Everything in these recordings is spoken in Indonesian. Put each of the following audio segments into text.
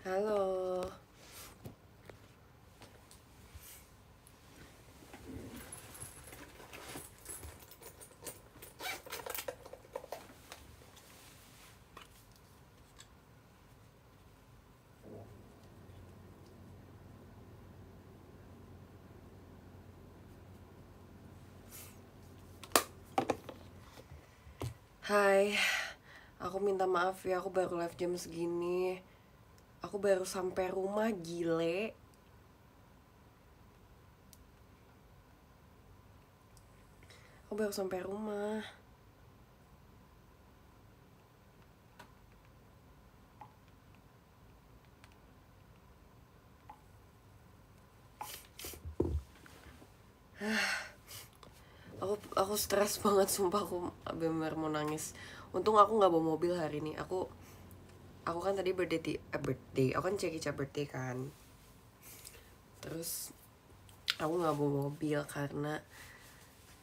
Halo. Hai. Aku minta maaf ya, aku baru live jam segini. Aku baru sampai rumah, gile. Aku baru sampai rumah. Aku stres banget, sumpah. Aku bener mau nangis. Untung aku nggak bawa mobil hari ini. Aku kan tadi birthday. Aku kan Cekica birthday kan. Terus aku nggak bawa mobil karena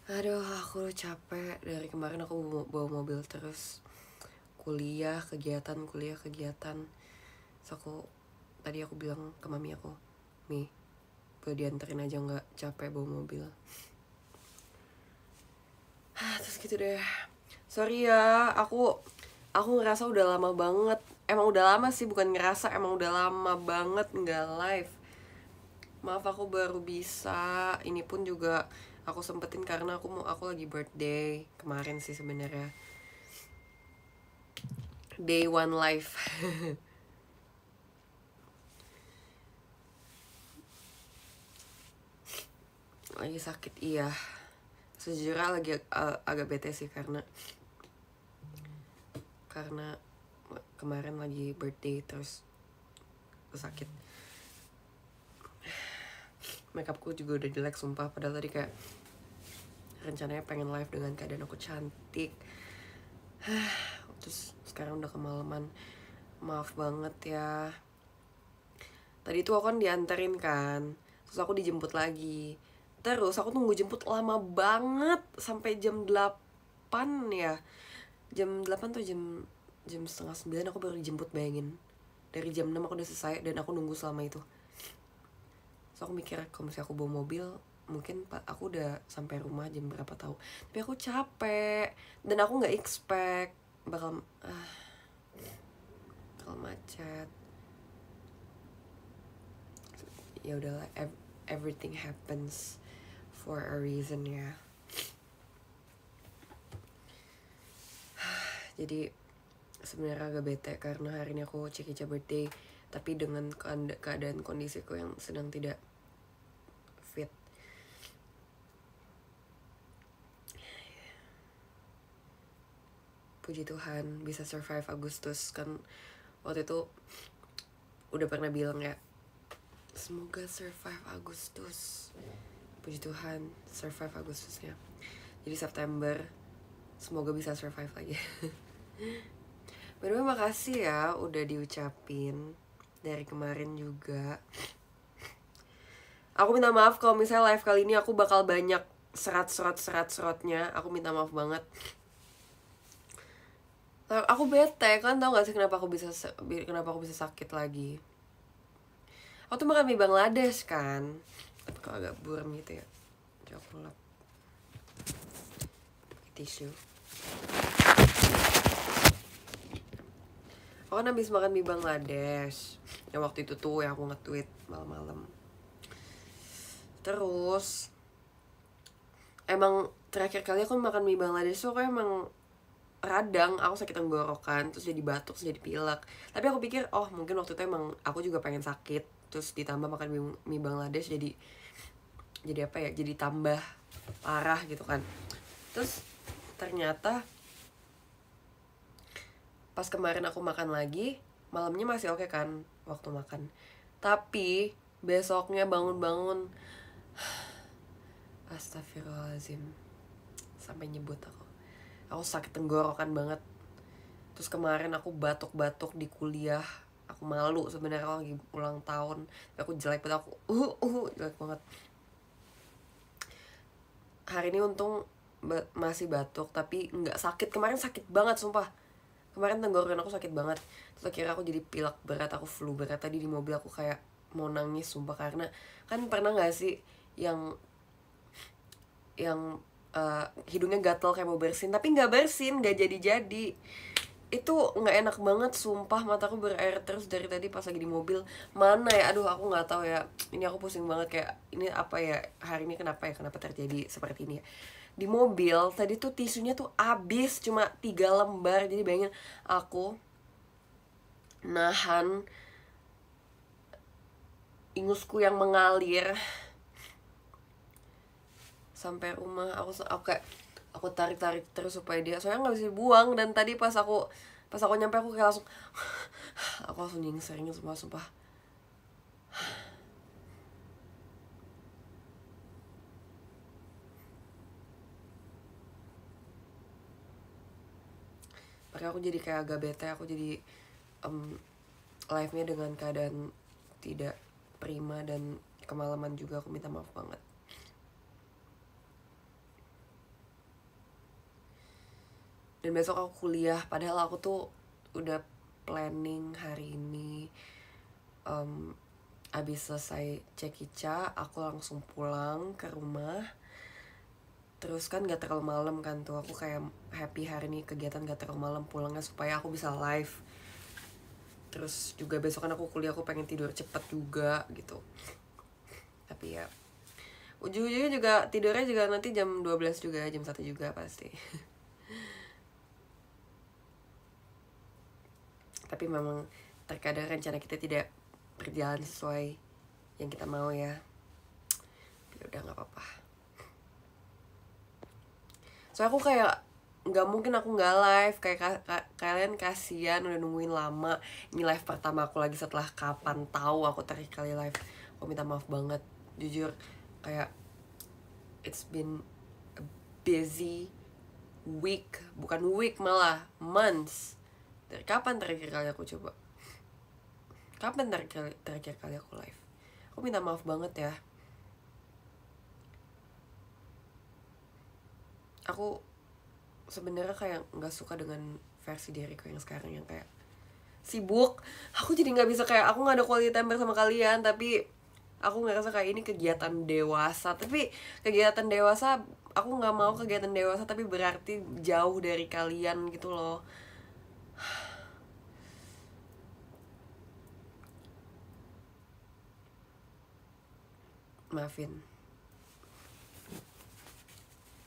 aduh, aku capek. Dari kemarin aku bawa mobil terus. Kuliah kegiatan. Terus tadi aku bilang ke mami aku, Mi, boleh dianterin aja nggak, capek bawa mobil. Terus gitu deh. Sorry ya, aku ngerasa udah lama banget. Emang udah lama sih, bukan ngerasa, emang udah lama banget nggak live. Maaf, aku baru bisa. Ini pun juga aku sempetin karena aku lagi birthday kemarin sih sebenarnya. Day one live. Lagi sakit, iya. Sejujurnya lagi agak bete sih karena kemarin lagi birthday terus sakit. Makeupku juga udah jelek sumpah, padahal tadi kayak rencananya pengen live dengan keadaan aku cantik. Terus sekarang udah kemalaman. Maaf banget ya. Tadi tuh aku kan dianterin kan, terus aku dijemput lagi. Terus aku tunggu jemput lama banget, sampai jam 8 ya. Jam 8 tuh jam setengah 9 aku baru dijemput, bayangin. Dari jam 6 aku udah selesai dan aku nunggu selama itu. So aku mikir kalau misalnya aku bawa mobil, mungkin aku udah sampai rumah jam berapa tahu. Tapi aku capek dan aku nggak expect bakal macet. Ya udahlah, everything happens for a reason ya. Jadi sebenarnya agak bete karena hari ini aku Cekica birthday, tapi dengan keadaan kondisiku yang sedang tidak fit. Puji Tuhan bisa survive Agustus. Kan waktu itu udah pernah bilang ya, semoga survive Agustus. Puji Tuhan survive Agustusnya. Jadi September semoga bisa survive lagi. Bener-bener makasih ya udah diucapin dari kemarin juga. Aku minta maaf kalau misalnya live kali ini aku bakal banyak serat-serotnya. Aku minta maaf banget. Aku bete, kan tau gak sih kenapa aku bisa sakit lagi. Aku tuh makan mie Bangladesh kan, tapi kok agak buram gitu ya. Coba aku lap tisu. Aku kan habis makan mie Bangladesh yang waktu itu tuh yang aku nge-tweet malam-malam. Terus emang terakhir kali aku makan mie Bangladesh tuh aku emang radang, aku sakit tenggorokan, terus jadi batuk, terus jadi pilek. Tapi aku pikir, oh mungkin waktu itu emang aku juga pengen sakit, terus ditambah makan mie Bangladesh jadi apa ya, jadi tambah parah gitu kan. Terus ternyata pas kemarin aku makan lagi, malamnya masih oke kan waktu makan. Tapi besoknya bangun-bangun astagfirullahaladzim, sampai nyebut aku sakit tenggorokan banget. Terus kemarin aku batuk-batuk di kuliah. Aku malu sebenarnya, lagi ulang tahun, tapi aku jelek banget, aku jelek banget. Hari ini untung masih batuk tapi nggak sakit. Kemarin sakit banget sumpah, Kemarin tenggorokan aku sakit banget, terus akhirnya aku jadi pilek berat, aku flu berat. Tadi di mobil aku kayak mau nangis sumpah, karena kan pernah nggak sih yang hidungnya gatel kayak mau bersin tapi nggak bersin, nggak jadi itu nggak enak banget sumpah. Mataku berair terus dari tadi pas lagi di mobil. Mana ya, aduh aku nggak tahu ya, ini aku pusing banget, kayak ini apa ya, hari ini kenapa terjadi seperti ini ya. Di mobil tadi tuh tisunya tuh abis, cuma 3 lembar. Jadi bayangin aku nahan ingusku yang mengalir sampai rumah. Aku kayak aku tarik terus supaya dia, soalnya nggak bisa dibuang. Dan tadi pas aku nyampe aku kayak langsung aku langsung nyingseringin semua sumpah. Makanya aku jadi kayak agak bete. Aku jadi live-nya dengan keadaan tidak prima dan kemalaman juga. Aku minta maaf banget. Dan besok aku kuliah, padahal aku tuh udah planning hari ini abis selesai Cekica aku langsung pulang ke rumah. Terus kan gak terlalu malam kan tuh, aku kayak happy hari ini kegiatan gak terlalu malam pulangnya supaya aku bisa live. Terus juga besok kan aku kuliah, aku pengen tidur cepet juga gitu. Tapi ya ujung-ujungnya juga tidurnya juga nanti jam 12 juga, jam 1 juga pasti. Tapi memang terkadang rencana kita tidak berjalan sesuai yang kita mau ya. Ya udah nggak apa-apa. Soalnya aku kayak nggak mungkin aku nggak live, kayak kalian kasihan udah nungguin lama. Ini live pertama aku lagi setelah kapan tahu aku terakhir kali live. Aku minta maaf banget, jujur kayak it's been a busy week, bukan week malah months. Dari kapan terakhir kali aku coba? Kapan terakhir kali aku live? Aku minta maaf banget ya. Aku sebenarnya kayak nggak suka dengan versi diriku yang sekarang yang kayak sibuk. Aku jadi nggak bisa, kayak aku nggak ada quality time bersama kalian. Tapi aku ngerasa kayak ini kegiatan dewasa. Tapi kegiatan dewasa, aku nggak mau kegiatan dewasa tapi berarti jauh dari kalian gitu loh. Maafin.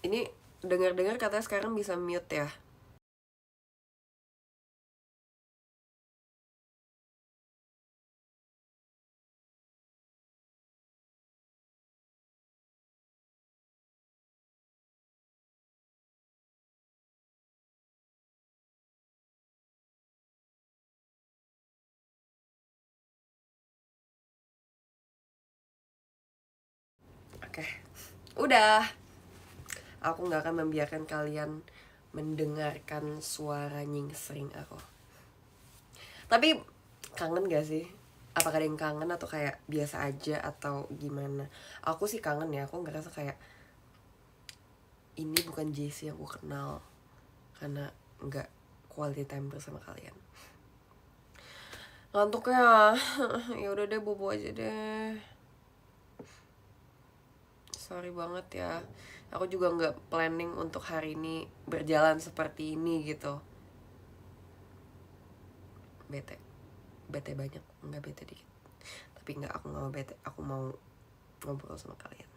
Ini dengar-dengar katanya sekarang bisa mute ya. Oke, udah. Aku nggak akan membiarkan kalian mendengarkan suara nyingsring aku. Tapi kangen gak sih? Apakah ada yang kangen atau kayak biasa aja atau gimana? Aku sih kangen ya. Aku ngerasa kayak ini bukan JC yang aku kenal karena nggak quality time bersama kalian. Ngantuk ya. Ya udah deh, bobo aja deh. Sorry banget ya. Aku juga nggak planning untuk hari ini berjalan seperti ini gitu. Bete banyak, nggak bete dikit. Tapi nggak, aku nggak mau bete. Aku mau ngobrol sama kalian.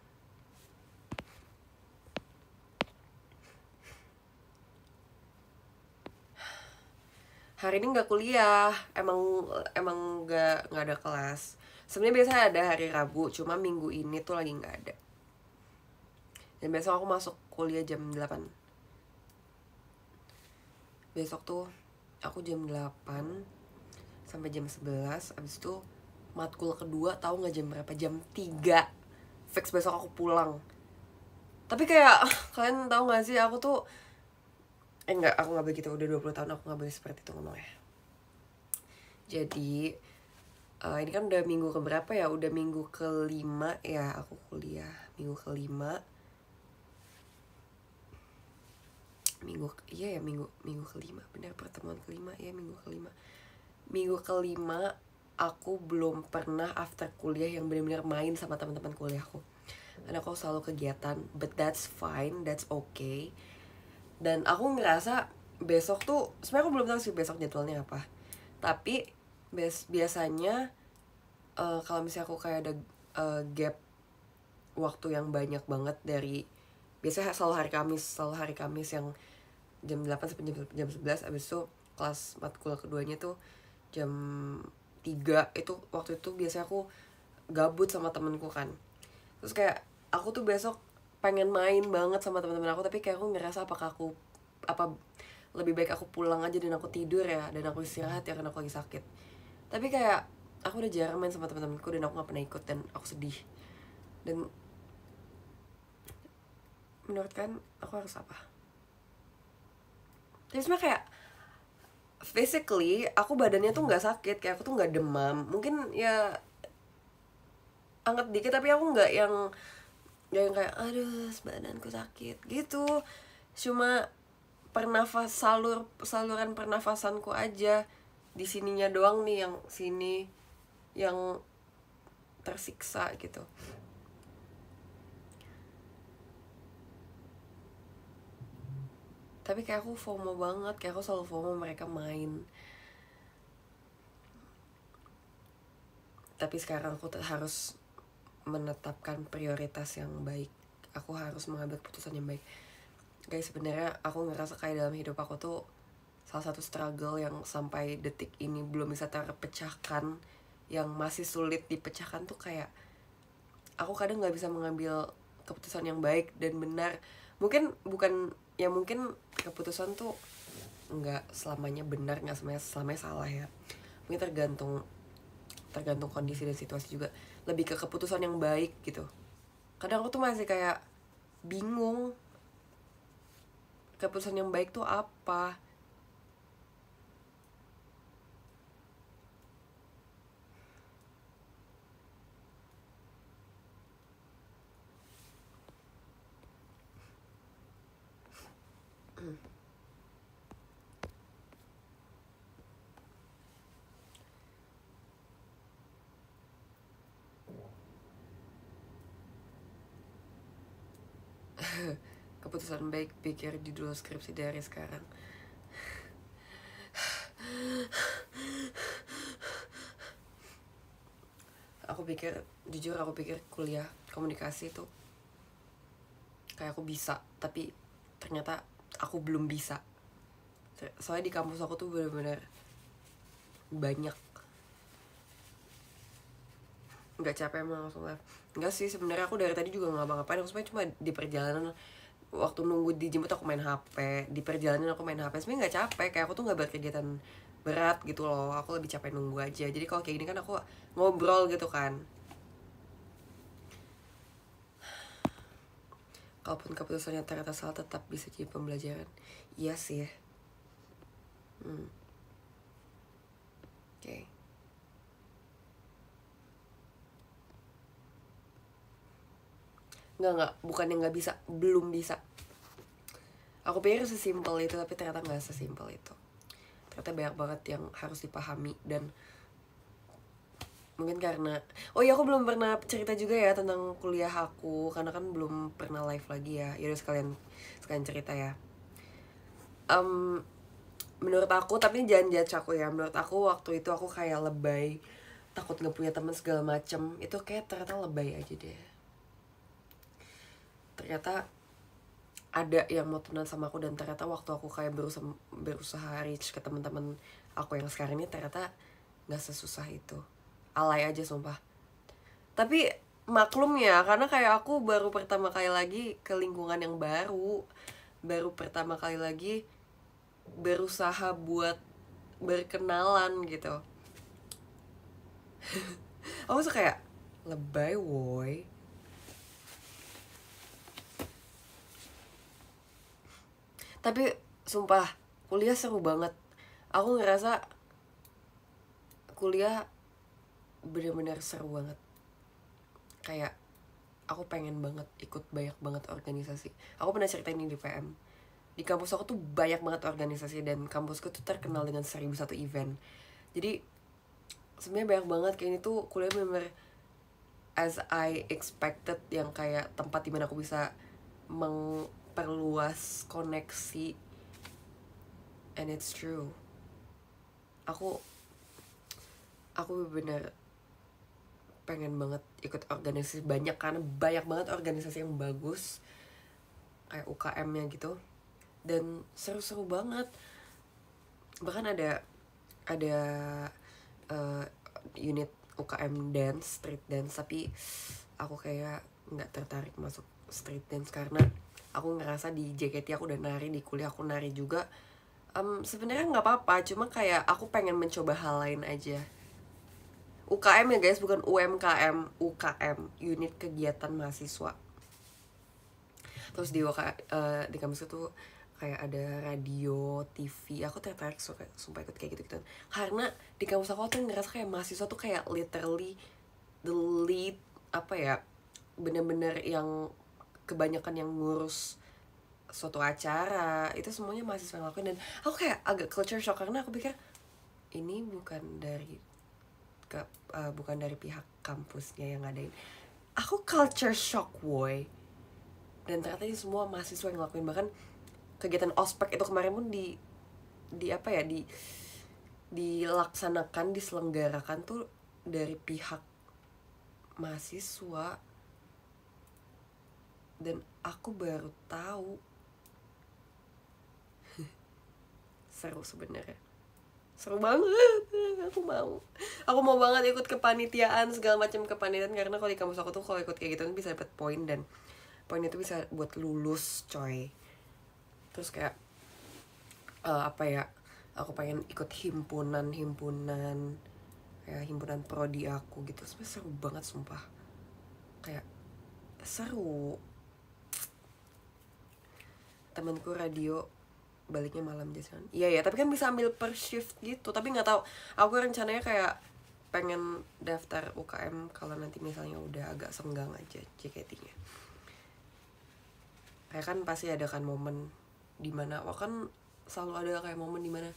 Hari ini nggak kuliah, emang nggak ada kelas. Sebenarnya biasanya ada hari Rabu, cuma minggu ini tuh lagi nggak ada. Dan besok aku masuk kuliah jam 8. Besok tuh aku jam 8 sampai jam 11. Abis itu matkul kedua, tahu nggak jam berapa? Jam 3. Fix besok aku pulang. Tapi kayak kalian tahu nggak sih, aku tuh enggak, aku nggak begitu. Udah 20 tahun aku nggak boleh seperti itu ngomongnya. Jadi ini kan udah minggu keberapa ya? Udah minggu kelima ya aku kuliah. Minggu kelima. minggu kelima, benar, pertemuan kelima ya, minggu kelima aku belum pernah after kuliah yang benar-benar main sama teman-teman kuliahku, karena aku selalu kegiatan, but that's fine, that's okay. Dan aku ngerasa besok tuh sebenarnya aku belum tahu sih besok jadwalnya apa, tapi biasanya kalau misalnya aku kayak ada gap waktu yang banyak banget dari biasanya selalu hari Kamis yang jam 8 sampai jam 11, abis itu kelas matkul keduanya tuh jam 3, itu waktu itu biasanya aku gabut sama temenku kan, terus kayak aku tuh besok pengen main banget sama teman-teman aku, tapi kayak aku ngerasa apa lebih baik aku pulang aja dan aku tidur ya, dan aku istirahat ya karena aku lagi sakit. Tapi kayak aku udah jarang main sama teman-temanku dan aku gak pernah ikut, dan aku sedih. Dan menurut kan aku harus apa? Tapi sebenarnya kayak physically aku badannya tuh nggak sakit, kayak aku tuh nggak demam, mungkin ya anget dikit, tapi aku nggak yang kayak aduh badanku sakit gitu, cuma saluran pernafasanku aja di sininya doang nih, yang sini yang tersiksa gitu. Tapi kayak aku FOMO banget, kayak aku selalu FOMO mereka main. Tapi sekarang aku harus menetapkan prioritas yang baik, aku harus mengambil keputusan yang baik. Guys, sebenarnya aku ngerasa kayak dalam hidup aku tuh salah satu struggle yang sampai detik ini belum bisa terpecahkan, yang masih sulit dipecahkan tuh kayak aku kadang nggak bisa mengambil keputusan yang baik dan benar. Mungkin keputusan tuh nggak selamanya benar, nggak selamanya salah ya, mungkin tergantung kondisi dan situasi juga, lebih ke keputusan yang baik gitu. Kadang aku tuh masih kayak bingung keputusan yang baik tuh apa. Keputusan baik, pikir judul skripsi dari sekarang. Jujur aku pikir kuliah komunikasi tuh kayak aku bisa, tapi ternyata aku belum bisa. Soalnya di kampus aku tuh benar-benar banyak. Nggak capek emang langsung live? Enggak sih, sebenarnya aku dari tadi juga nggak ngapa-ngapain. Aku sebenarnya cuma di perjalanan, waktu nunggu dijemput aku main HP, di perjalanan aku main HP. Sebenarnya nggak capek, kayak aku tuh nggak berkegiatan berat gitu loh, aku lebih capek nunggu aja. Jadi kalau kayak gini kan aku ngobrol gitu kan. Kalaupun keputusannya ternyata salah, tetap bisa jadi pembelajaran. Iya sih ya. Oke. Nggak, bukan yang nggak bisa, belum bisa. Aku pikir sesimpel itu, tapi ternyata nggak sesimpel itu. Ternyata banyak banget yang harus dipahami. Dan mungkin karena aku belum pernah cerita juga ya tentang kuliah aku, karena kan belum pernah live lagi ya. Yaudah sekalian cerita ya. Menurut aku, tapi jangan judge aku ya, menurut aku waktu itu aku kayak lebay, takut nggak punya teman segala macem. Itu kayak ternyata lebay aja deh. Ternyata ada yang mau temenan sama aku, dan ternyata waktu aku kayak berusaha reach ke teman-teman aku yang sekarang ini, ternyata nggak sesusah itu. Alay aja sumpah. Tapi maklum ya, karena kayak aku baru pertama kali lagi ke lingkungan yang baru pertama kali lagi berusaha buat berkenalan gitu. Aku tuh kayak lebay woy. Tapi sumpah kuliah seru banget. Aku ngerasa kuliah bener-bener seru banget. Kayak aku pengen banget ikut banyak banget organisasi. Aku pernah cerita ini di PM. di kampus aku tuh banyak banget organisasi, dan kampusku tuh terkenal dengan 1001 event. Jadi sebenarnya banyak banget, kayak ini tuh kuliah bener as I expected, yang kayak tempat dimana aku bisa memperluas koneksi. And it's true. Aku bener pengen banget ikut organisasi banyak, karena banyak banget organisasi yang bagus kayak UKM-nya gitu, dan seru-seru banget. Bahkan ada unit UKM dance, street dance, tapi aku kayak nggak tertarik masuk street dance karena aku ngerasa di JKT aku udah nari, di kuliah aku nari juga. Sebenarnya nggak apa-apa, cuma kayak aku pengen mencoba hal lain aja. UKM ya guys, bukan UMKM, UKM, unit kegiatan mahasiswa. Terus di kampus itu kayak ada radio, TV. Aku tertarik sumpah ikut kayak gitu-gitu. Karena di kampus aku tuh ngerasa kayak mahasiswa tuh kayak literally the lead, apa ya, bener-bener yang kebanyakan yang ngurus suatu acara. Itu semuanya mahasiswa yang lakuin, dan aku kayak agak culture shock karena aku pikir ini bukan dari pihak kampusnya yang ngadain. Aku culture shock woy. Dan ternyata ini semua mahasiswa yang ngelakuin. Bahkan kegiatan ospek itu kemarin pun diselenggarakan tuh dari pihak mahasiswa, dan aku baru tahu. Seru sebenarnya, seru banget. Aku mau banget ikut kepanitiaan, segala macam kepanitiaan, karena kalau di kampus aku tuh kalau ikut kayak gitu kan bisa dapat poin, dan poin itu bisa buat lulus coy. Terus kayak aku pengen ikut himpunan kayak himpunan prodi aku gitu. Sebenarnya seru banget sumpah, kayak seru. Temanku radio baliknya malam jalan. Iya, tapi kan bisa ambil per shift gitu. Tapi nggak tahu, aku rencananya kayak pengen daftar UKM kalau nanti misalnya udah agak senggang aja JKT-nya. Kayak kan pasti ada kan momen dimana, kan selalu ada kayak momen dimana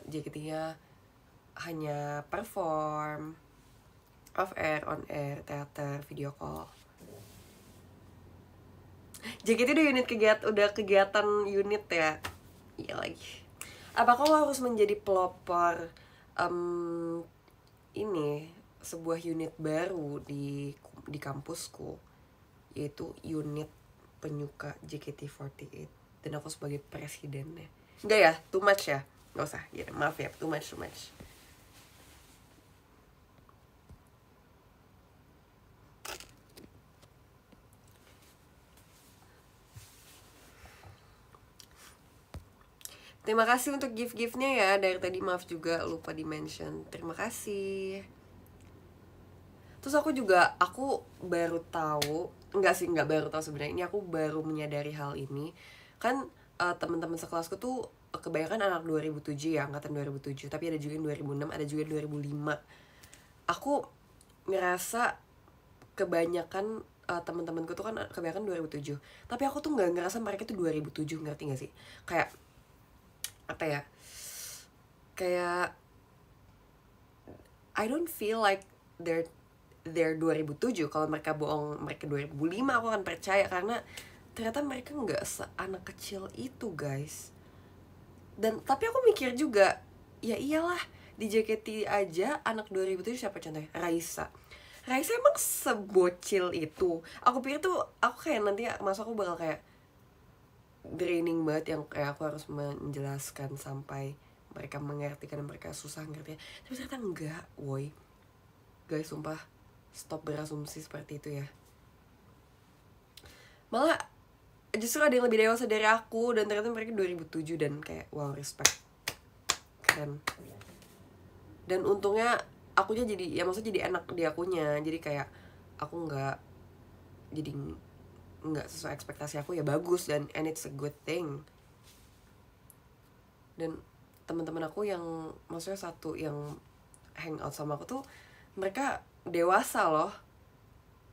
JKT-nya hanya perform, off air, on air, teater, video call. JKT udah kegiatan unit ya. Iya lagi. Apakah lo harus menjadi pelopor ini sebuah unit baru di kampusku, yaitu unit penyuka JKT48, dan aku sebagai presidennya. Enggak ya, too much ya, nggak usah ya, maaf ya, too much. Terima kasih untuk gift-giftnya ya. Dari tadi maaf juga lupa di-mention. Terima kasih. Terus aku baru tahu, nggak baru tahu sebenarnya. Ini aku baru menyadari hal ini. Kan teman-teman sekelasku tuh kebanyakan anak 2007 ya, angkatan 2007. Tapi ada juga yang 2006, ada juga yang 2005. Aku ngerasa kebanyakan teman-temanku tuh kan kebanyakan 2007. Tapi aku tuh nggak ngerasa mereka tuh 2007, ngerti nggak sih? Kayak apa ya, kayak I don't feel like they're 2007. Kalau mereka bohong, mereka 2005, aku akan percaya, karena ternyata mereka nggak seanak kecil itu guys. Dan tapi aku mikir juga, ya iyalah, di JKT aja anak 2007 siapa contohnya? Raisa emang sebocil itu. Aku pikir tuh, aku kayak nanti masa aku bakal kayak draining banget, yang kayak aku harus menjelaskan sampai mereka mengerti, karena mereka susah ngerti. Tapi ternyata enggak, woi. Guys, sumpah, stop berasumsi seperti itu ya. Malah justru ada yang lebih dewasa dari aku, dan ternyata mereka 2007, dan kayak wow, respect, keren. Dan untungnya akunya jadi, ya maksudnya jadi enak di akunya, jadi kayak aku nggak sesuai ekspektasi aku, ya bagus, dan and it's a good thing. Dan teman-teman aku yang maksudnya satu yang hangout sama aku tuh, mereka dewasa loh.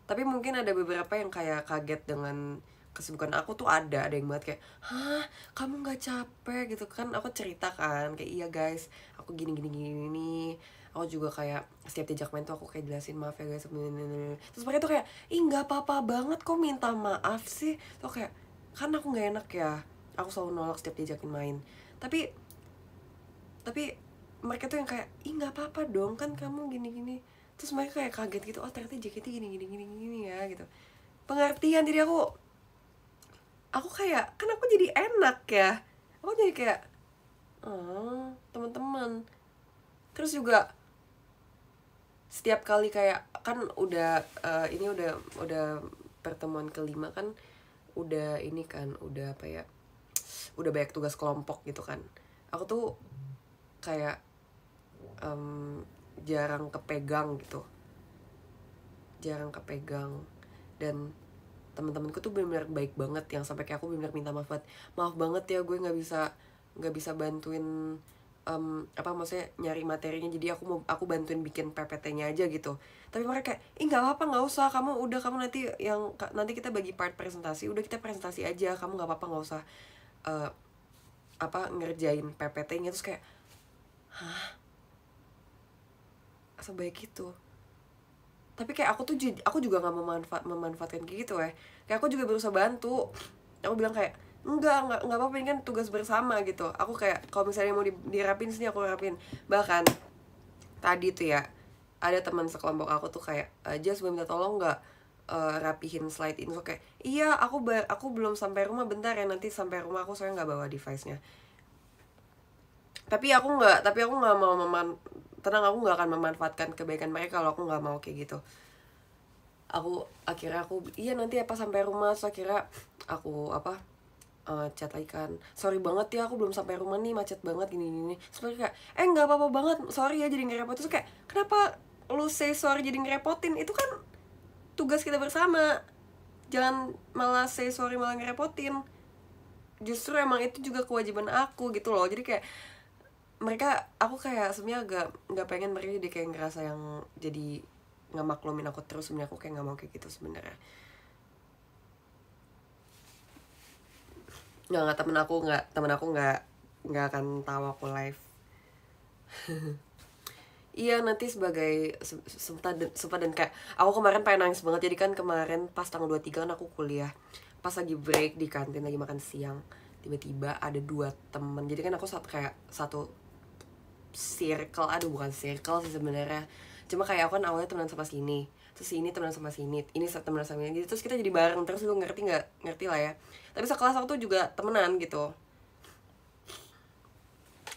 Tapi mungkin ada beberapa yang kayak kaget dengan kesibukan aku tuh ada yang banget kayak, hah kamu nggak capek gitu kan, aku cerita kan kayak, iya guys aku gini gini gini nih, aku juga kayak setiap diajak main tuh aku kayak jelasin maaf ya guys, terus mereka tuh kayak, ih nggak apa-apa banget kok minta maaf sih, tuh kayak kan aku nggak enak ya, aku selalu nolak setiap diajakin main, tapi mereka tuh yang kayak, ih nggak apa-apa dong kan kamu gini gini, terus mereka kayak kaget gitu, oh ternyata JKT gini gini gini gini ya gitu, pengertian. Jadi aku kayak, kan aku jadi enak ya, aku jadi kayak, oh teman-teman. Terus juga setiap kali kayak kan udah ini udah pertemuan kelima kan, udah ini kan udah apa ya, udah banyak tugas kelompok gitu kan, aku tuh kayak jarang kepegang gitu, jarang kepegang. Dan teman-temanku tuh benar-benar baik banget, yang sampai kayak aku benar-benar minta maaf banget ya gue nggak bisa bantuin apa maksudnya nyari materinya, jadi aku bantuin bikin PPT-nya aja gitu. Tapi mereka kayak, ih nggak apa-apa, nggak usah, kamu nanti kita bagi part presentasi, udah kita presentasi aja, kamu nggak apa-apa, nggak usah apa ngerjain PPT-nya. Terus kayak, hah sebaik itu. Tapi kayak aku juga nggak memanfaatkan kayak gitu ya, kayak aku juga berusaha bantu, aku bilang kayak nggak apa-apa, ini kan tugas bersama gitu. Aku kayak kalau misalnya mau dirapin sini aku rapin. Bahkan tadi tuh ya ada teman sekelompok aku tuh kayak, Jas boleh minta tolong nggak rapihin slide info, kayak iya aku belum sampai rumah, bentar ya, nanti sampai rumah aku soalnya nggak bawa device-nya. Tapi aku nggak mau tenang, aku nggak akan memanfaatkan kebaikan mereka kalau aku nggak mau kayak gitu. Akhirnya aku iya nanti apa sampai rumah, so akhirnya aku apa chat lagi kan, sorry banget ya aku belum sampai rumah nih, macet banget gini sebenarnya kayak, nggak apa-apa banget, sorry ya jadi ngerepotin. Terus kayak, kenapa lu say sorry jadi ngerepotin, itu kan tugas kita bersama, jangan malah say sorry malah ngerepotin. Justru emang itu juga kewajiban aku gitu loh. Jadi kayak aku kayak sebenarnya agak nggak pengen mereka jadi kayak ngerasa yang jadi nggak maklumin aku terus. Sebenarnya aku kayak nggak mau kayak gitu sebenarnya. Nggak, temen aku nggak akan tahu aku live. Iya nanti sebagai sempat dan kayak aku kemarin pengen nangis banget. Jadi kan kemarin pas tanggal 23 kan aku kuliah, pas lagi break di kantin lagi makan siang, tiba-tiba ada 2 temen. Jadi kan aku satu circle, aduh bukan circle sih sebenarnya, cuma kayak aku kan awalnya temenan sama sini, terus ini temenan sama sini, ini temenan sama ini, terus kita jadi bareng terus. Lu ngerti lah ya. Tapi sekelas aku tuh juga temenan gitu.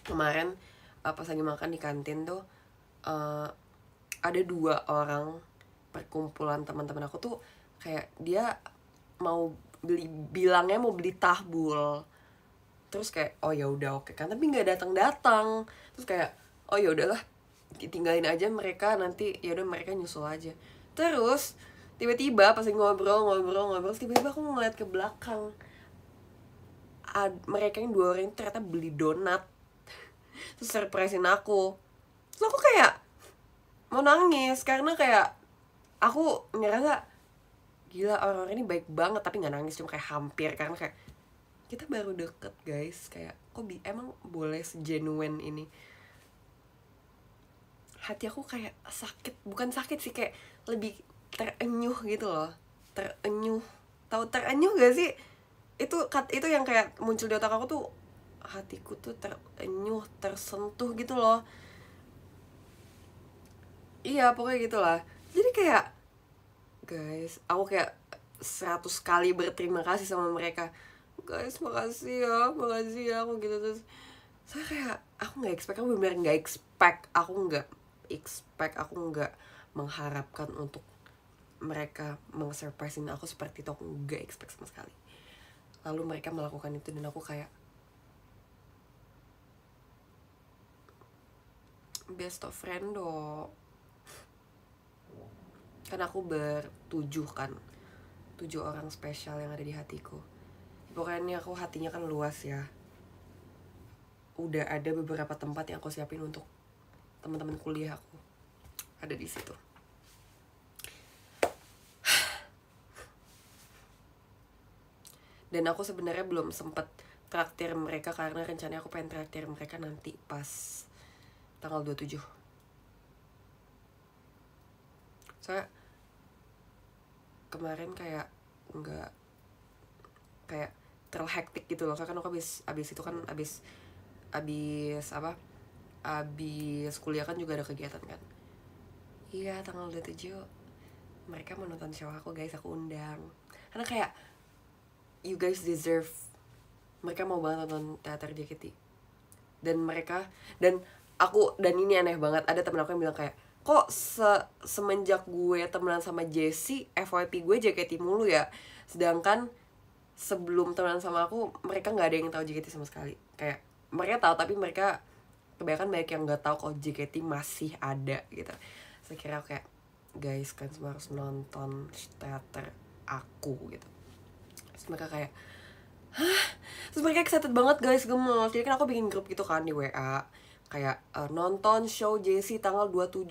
Kemarin pas lagi makan di kantin tuh ada 2 orang perkumpulan teman-teman aku tuh, kayak dia bilangnya mau beli tahbul. Terus kayak, oh ya udah oke kan, tapi nggak datang. Terus kayak, oh ya udahlah, tinggalin aja mereka, nanti ya udah mereka nyusul aja. Terus tiba-tiba pas ngobrol tiba-tiba aku ngeliat ke belakang, mereka yang 2 orang ternyata beli donat, terus surprisein aku. Terus aku kayak mau nangis karena kayak aku ngerasa gila orang-orang ini baik banget, tapi nggak nangis, cuma kayak hampir, karena kayak kita baru deket guys, kayak kok emang boleh segenuine ini. Hati aku kayak sakit, bukan sakit sih, kayak lebih terenyuh gitu loh. Terenyuh, tahu terenyuh gak sih? Itu yang kayak muncul di otak aku tuh, hatiku tuh terenyuh, tersentuh gitu loh. Iya pokoknya gitulah. Jadi kayak guys, aku kayak 100 kali berterima kasih sama mereka. Guys makasih ya aku gitu. Terus saya kayak aku nggak expect, aku nggak mengharapkan untuk mereka meng-surprisein aku seperti itu. Aku nggak expect sama sekali. Lalu mereka melakukan itu dan aku kayak best of friend dong. Kan aku 7 kan, 7 orang spesial yang ada di hatiku. Pokoknya aku hatinya kan luas ya. Udah ada beberapa tempat yang aku siapin untuk teman-teman kuliah aku, ada di situ. Dan aku sebenarnya belum sempet traktir mereka karena rencananya aku pengen traktir mereka nanti pas tanggal 27. Soalnya kemarin kayak nggak, kayak terlalu hektik gitu loh, kan aku abis itu kan abis apa, abis kuliah kan juga ada kegiatan kan. Iya, tanggal 27 mereka mau nonton show aku guys, aku undang. Karena kayak you guys deserve, mereka mau banget nonton teater JKT. Dan mereka, dan aku, dan ini aneh banget, ada temen aku yang bilang kayak, kok semenjak gue temenan sama Jessie, FYP gue JKT mulu ya, sedangkan sebelum temenan sama aku mereka nggak ada yang tahu JKT sama sekali. Kayak mereka tahu tapi mereka kebanyakan banyak yang nggak tahu kalau JKT masih ada gitu. Saya kira kayak, guys kan semua harus nonton teater aku gitu. Terus mereka kayak, hah? Terus mereka excited banget guys, gemes. Jadi kan aku bikin grup gitu kan di WA, kayak nonton show Jessie tanggal 27,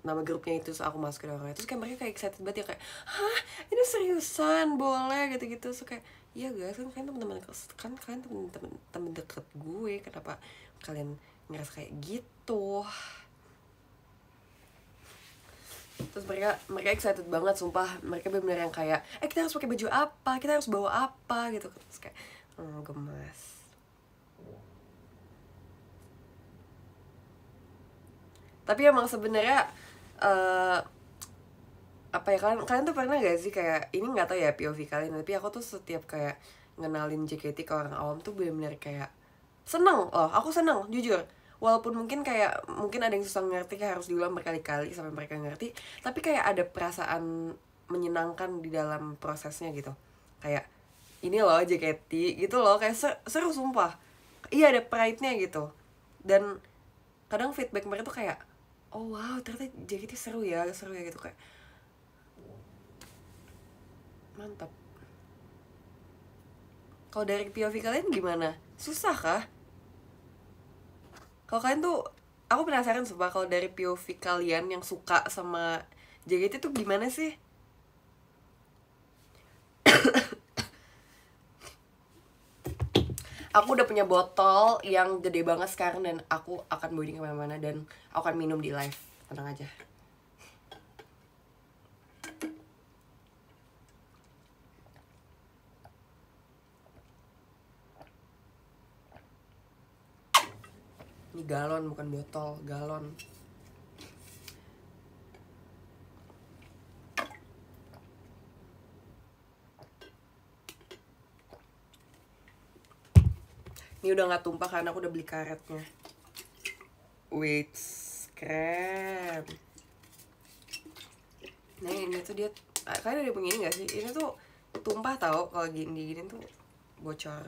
nama grupnya itu. Terus aku masukin orangnya, terus kayak mereka kayak excited banget ya, kayak, hah ini seriusan boleh gitu-gitu. Terus kayak, iya guys, kan kalian teman-teman, kan kalian teman deket gue, kenapa kalian ngerasa kayak gitu. Terus mereka excited banget, sumpah. Mereka bener-bener yang kayak, kita harus pakai baju apa, kita harus bawa apa gitu. Terus kayak, gemes. Tapi emang sebenarnya apa ya, kalian tuh pernah gak sih kayak, ini nggak tahu ya POV kalian, tapi aku tuh setiap kayak ngenalin JKT ke orang awam tuh bener-bener kayak seneng loh. Aku seneng jujur, walaupun mungkin ada yang susah ngerti, kayak harus diulang berkali-kali sampai mereka ngerti, tapi kayak ada perasaan menyenangkan di dalam prosesnya gitu. Kayak ini loh JKT gitu loh, kayak seru sumpah. Iya, ada pride-nya gitu. Dan kadang feedback mereka tuh kayak, oh wow ternyata JKT seru ya gitu, kayak mantap. Kalau dari POV kalian gimana? Susah kah? Kalau kalian tuh, aku penasaran sumpah, kalau dari POV kalian yang suka sama JKT tuh gimana sih? Aku udah punya botol yang gede banget sekarang, dan aku akan bawa ini kemana-mana, dan aku akan minum di live. Tenang aja. Ini galon bukan botol, galon. Ini udah gak tumpah karena aku udah beli karetnya. Wait, keren. Nah ini tuh dia, kalian udah begini gak sih? Ini tuh tumpah tau, kalau gini tuh bocor.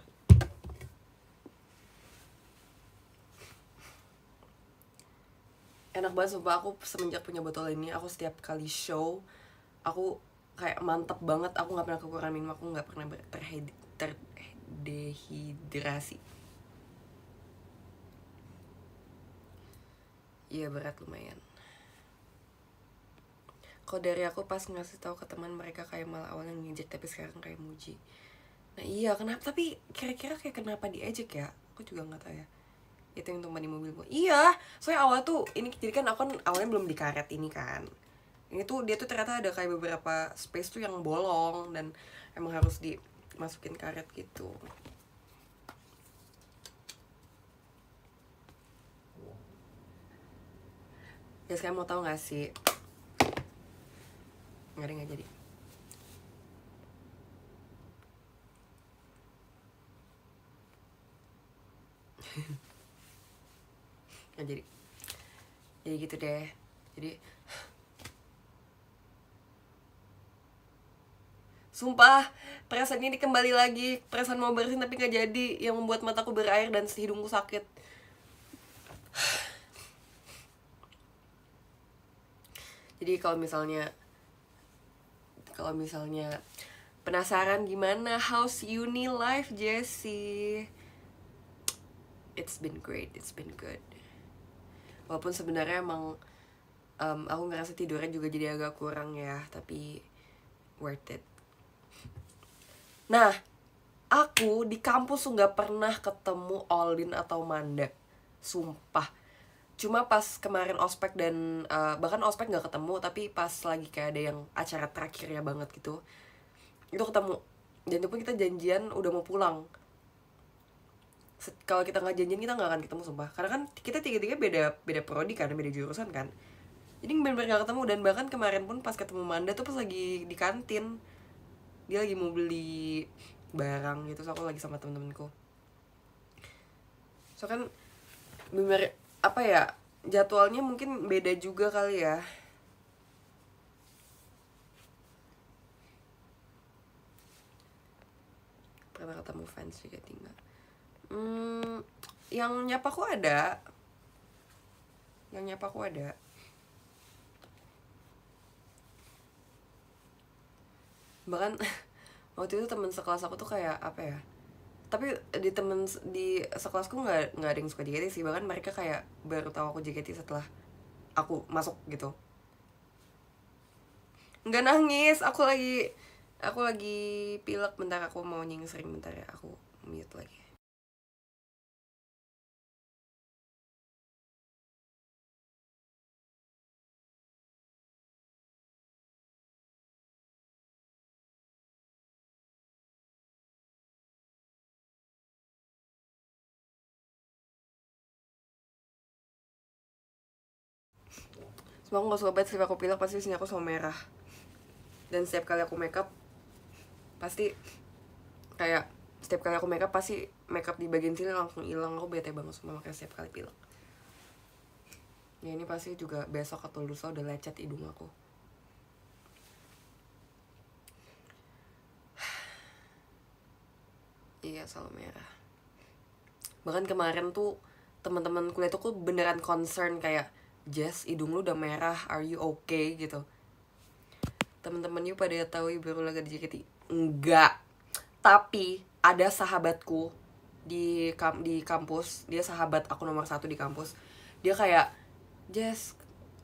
Enak banget sumpah. Aku semenjak punya botol ini, aku setiap kali show aku kayak mantep banget. Aku gak pernah kekurangan minum, aku gak pernah terdehidrasi. Iya, berat lumayan. Kalau dari aku pas ngasih tahu ke teman, mereka kayak malah awalnya ngejek tapi sekarang kayak muji. Nah iya, kenapa? Tapi kira-kira kayak kenapa diejek ya? Aku juga nggak tahu ya. Itu yang tumpah di mobil gue. Iya, soalnya awal tuh ini, jadi kan aku kan awalnya belum dikaret ini kan. Ini tuh dia tuh ternyata ada kayak beberapa space tuh yang bolong, dan emang harus dimasukin karet gitu. Ya sekarang mau tahu nggak sih? Nggak jadi. Nggak jadi. Jadi gitu deh. Jadi sumpah, perasaan ini kembali lagi. Perasaan mau bersin tapi gak jadi, yang membuat mataku berair dan hidungku sakit. Jadi kalau misalnya penasaran gimana how's uni life Jessie, it's been great, it's been good. Walaupun sebenarnya emang aku ngerasa tidurnya juga jadi agak kurang ya, tapi worth it. Nah, aku di kampus tuh nggak pernah ketemu Olin atau Manda, sumpah. Cuma pas kemarin ospek dan bahkan ospek nggak ketemu, tapi pas lagi kayak ada yang acara terakhirnya banget gitu, itu ketemu. Dan itu pun kita janjian udah mau pulang. Kalau kita nggak janjian kita nggak akan ketemu, sumpah. Karena kan kita tiga-tiga beda beda prodi kan, beda jurusan kan. Jadi bener-bener gak ketemu. Dan bahkan kemarin pun pas ketemu Manda tuh pas lagi di kantin, dia lagi mau beli barang gitu, so aku lagi sama temen-temenku. So kan bener, apa ya, jadwalnya mungkin beda juga kali ya. Pernah ketemu fans juga tinggal. Yang nyapa aku ada, bahkan waktu itu temen sekelas aku tuh kayak apa ya, tapi di sekelasku nggak ada yang suka JKT sih. Bahkan mereka kayak baru tahu aku JKT setelah aku masuk gitu. Nggak nangis, aku lagi pilek. Bentar, aku mau nyingsring bentar ya, aku mute lagi. Semua aku gak suka banget setiap aku pilek pasti sini aku sama merah. Dan setiap kali aku makeup pasti kayak, setiap kali aku makeup pasti makeup di bagian sini langsung hilang. Aku bete banget sama, makanya setiap kali pilek. Ya ini pasti juga besok atau lusa udah lecet hidung aku. Iya, selalu merah. Bahkan kemarin tuh teman-teman kuliah tuh beneran concern kayak, Jess, hidung lu udah merah, are you okay gitu. Temen-temen you pada tahu ibu baru lagi di JKT? Enggak. Tapi ada sahabatku di kampus, dia sahabat aku nomor 1 di kampus. Dia kayak, Jess,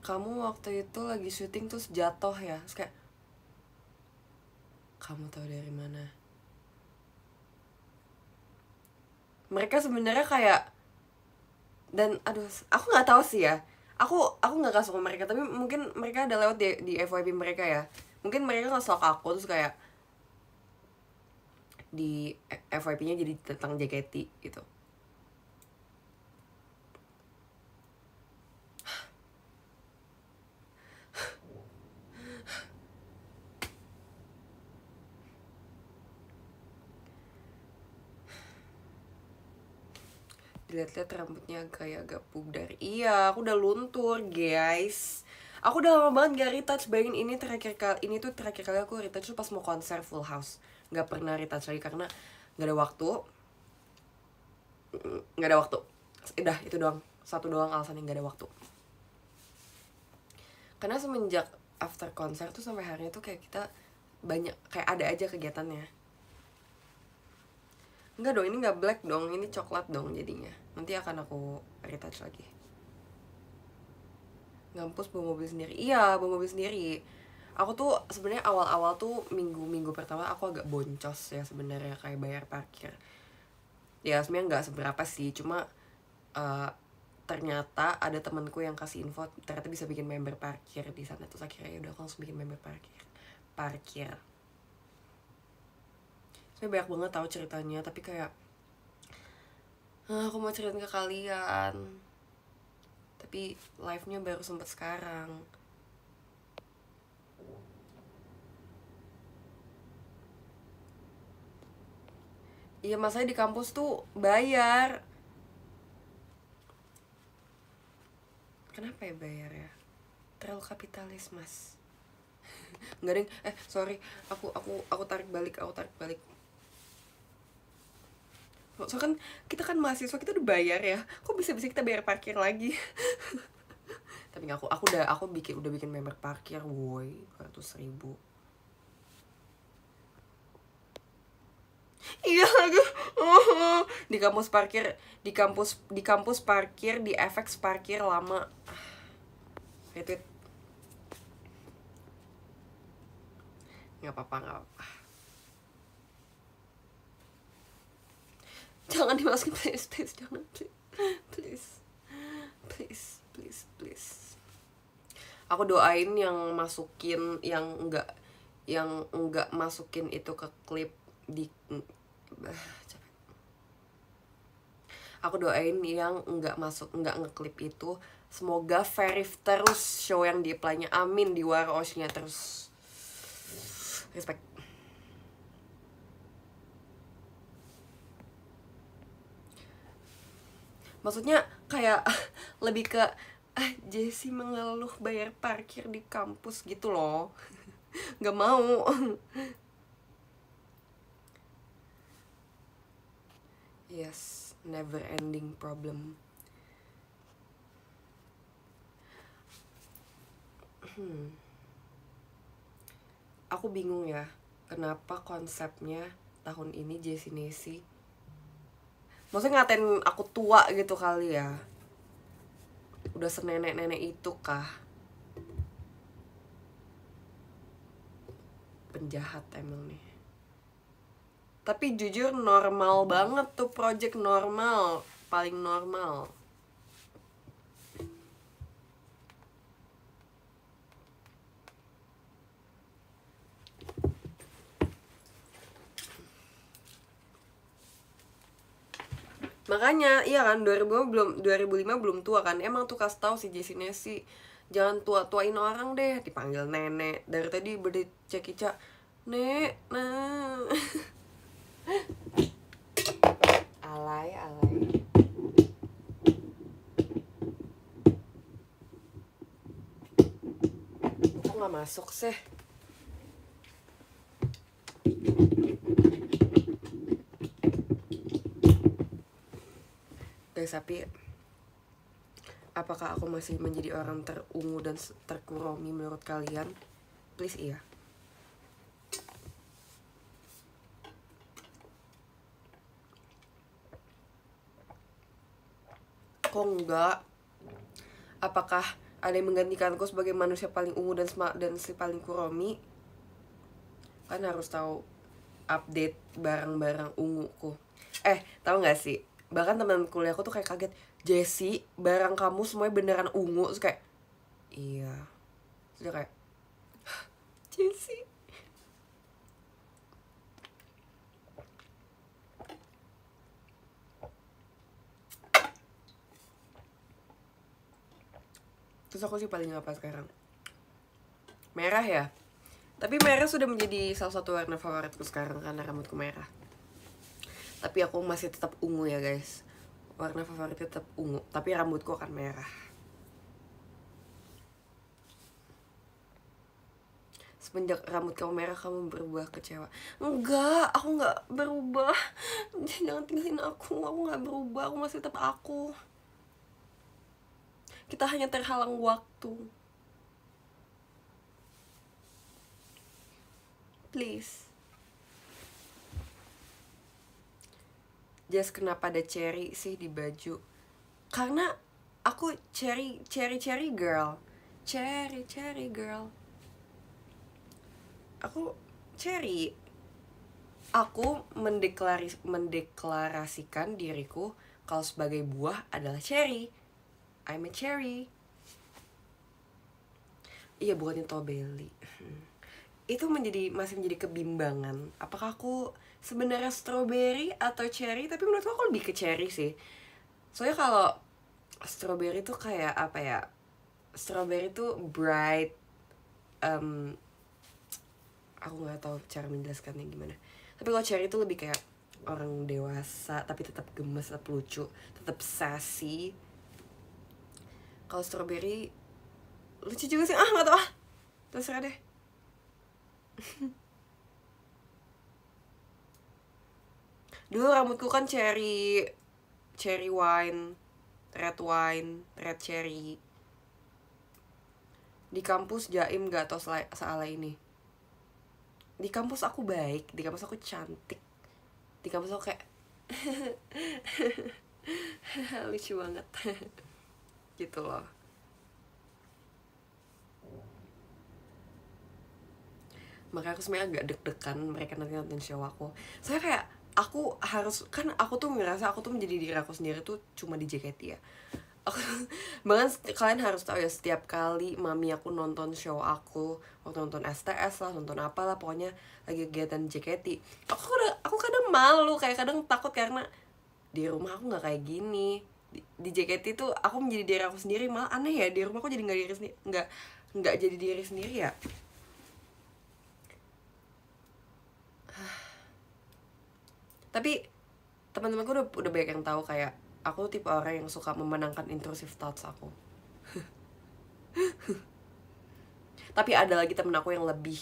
kamu waktu itu lagi syuting terus jatuh ya? Terus kayak, kamu tahu dari mana? Mereka sebenarnya kayak, dan aduh, aku nggak tahu sih ya. Aku nggak kasih sama mereka, tapi mungkin mereka ada lewat di FYP mereka ya. Mungkin mereka nge-stalk aku terus kayak di FYP-nya jadi tentang JKT gitu. Dilihat-lihat rambutnya kayak agak pudar. Iya, aku udah luntur, guys. Aku udah lama banget gak retouch. Bayangin ini tuh terakhir kali aku retouch tuh pas mau konser Full House. Gak pernah retouch lagi karena gak ada waktu. Gak ada waktu. Udah, itu doang. Satu doang alasannya gak ada waktu. Karena semenjak after konser tuh sampai harinya tuh kayak kita banyak, kayak ada aja kegiatannya. Enggak dong, ini gak black dong, ini coklat dong jadinya. Nanti akan aku retouch lagi. Ngampus bawa mobil sendiri. Iya, bawa mobil sendiri. Aku tuh sebenarnya awal-awal tuh minggu pertama aku agak boncos ya sebenarnya, kayak bayar parkir. Ya sebenarnya nggak seberapa sih, cuma ternyata ada temanku yang kasih info ternyata bisa bikin member parkir di sana. Terus akhirnya udah aku langsung bikin member parkir. Sebenarnya banyak banget tahu ceritanya, tapi kayak aku mau ceritain ke kalian, tapi live-nya baru sempet sekarang. Iya, masalahnya di kampus tuh bayar. Kenapa ya bayar ya? Terlalu kapitalis, Mas. Nggak, deng. Sorry, aku tarik balik. So kan kita kan mahasiswa, kita udah bayar ya. Kok bisa-bisa kita bayar parkir lagi? Tapi nggak, aku udah bikin member parkir, woi, 200.000. Iya lagi. Di kampus parkir di FX parkir lama. Retweet. Nggak apa-apa. Jangan dimasukin, please, please, jangan, please, please, please, please. Aku doain yang masukin, yang enggak masukin itu ke klip di aku doain yang enggak ngeklip itu, semoga verif terus show yang di apply-nya, amin, di War-Osh-nya terus. Respect. Maksudnya kayak lebih ke Jessie mengeluh bayar parkir di kampus gitu loh. Gak mau. Yes, never ending problem. Aku bingung ya, kenapa konsepnya tahun ini Jessie Nesi, maksudnya ngatain aku tua gitu kali ya. Udah senenek-nenek itu kah? Penjahat emang nih. Tapi jujur normal banget tuh, project normal, paling normal. Makanya, iya kan, 2005 belum tua kan. Emang tuh kasih tau si Jessie Nesi, jangan tua-tuain orang deh, dipanggil nenek. Dari tadi cekica, nek, nah. Alay. Kok gak masuk sih? Guys, tapi apakah aku masih menjadi orang terungu dan terkuromi menurut kalian? Please iya. Kok enggak? Apakah ada yang menggantikanku sebagai manusia paling ungu dan si paling kuromi? Kan harus tahu update barang-barang unguku. Tahu nggak sih? Bahkan teman kuliahku tuh kayak kaget, Jessie, barang kamu semuanya beneran ungu. Terus kayak, iya. Terus kayak, Jessie. Terus aku sih paling apa sekarang? Merah ya? Tapi merah sudah menjadi salah satu warna favoritku sekarang karena rambutku merah. Tapi aku masih tetap ungu ya guys. Warna favoritnya tetap ungu, tapi rambutku akan merah. Semenjak rambut kamu merah, kamu berubah kecewa. Enggak, aku gak berubah. Jangan tinggalin aku gak berubah, aku masih tetap aku. Kita hanya terhalang waktu. Please. Jess, kenapa ada cherry sih di baju? Karena aku cherry girl. Cherry girl. Aku cherry. Aku mendeklarasikan diriku kalau sebagai buah adalah cherry. I'm a cherry. Iya, bukannya strawberry. Itu masih menjadi kebimbangan. Apakah aku sebenarnya strawberry atau cherry? Tapi menurut aku lebih ke cherry sih. Soalnya kalau strawberry tuh kayak apa ya? Strawberry tuh bright. Aku nggak tahu cara menjelaskannya gimana. Tapi kalau cherry tuh lebih kayak orang dewasa tapi tetap gemes, tetap lucu, tetap sassy. Kalau strawberry lucu juga sih, nggak tau terserah deh. Dulu rambutku kan cherry wine, red cherry. Di kampus jaim gak tau salah ini. Di kampus aku baik, di kampus aku cantik, di kampus aku kayak lucu banget. Gitu loh. Makanya aku sebenarnya agak deg-degan mereka nanti nonton show aku. Saya kayak aku harus, kan aku tuh ngerasa aku tuh menjadi diri aku sendiri tuh cuma di JKT ya. Aku bahkan kalian harus tahu ya, setiap kali mami aku nonton show aku, waktu nonton STS lah, nonton apalah, pokoknya lagi kegiatan JKT, aku kadang malu, kayak kadang takut karena di rumah aku nggak kayak gini. Di JKT tuh aku menjadi diri aku sendiri, malah aneh ya, di rumah aku jadi nggak diri sendiri, nggak jadi diri sendiri ya. Tapi teman-temanku udah banyak yang tahu kayak aku tuh tipe orang yang suka memenangkan intrusive thoughts aku. Tapi ada lagi temen aku yang lebih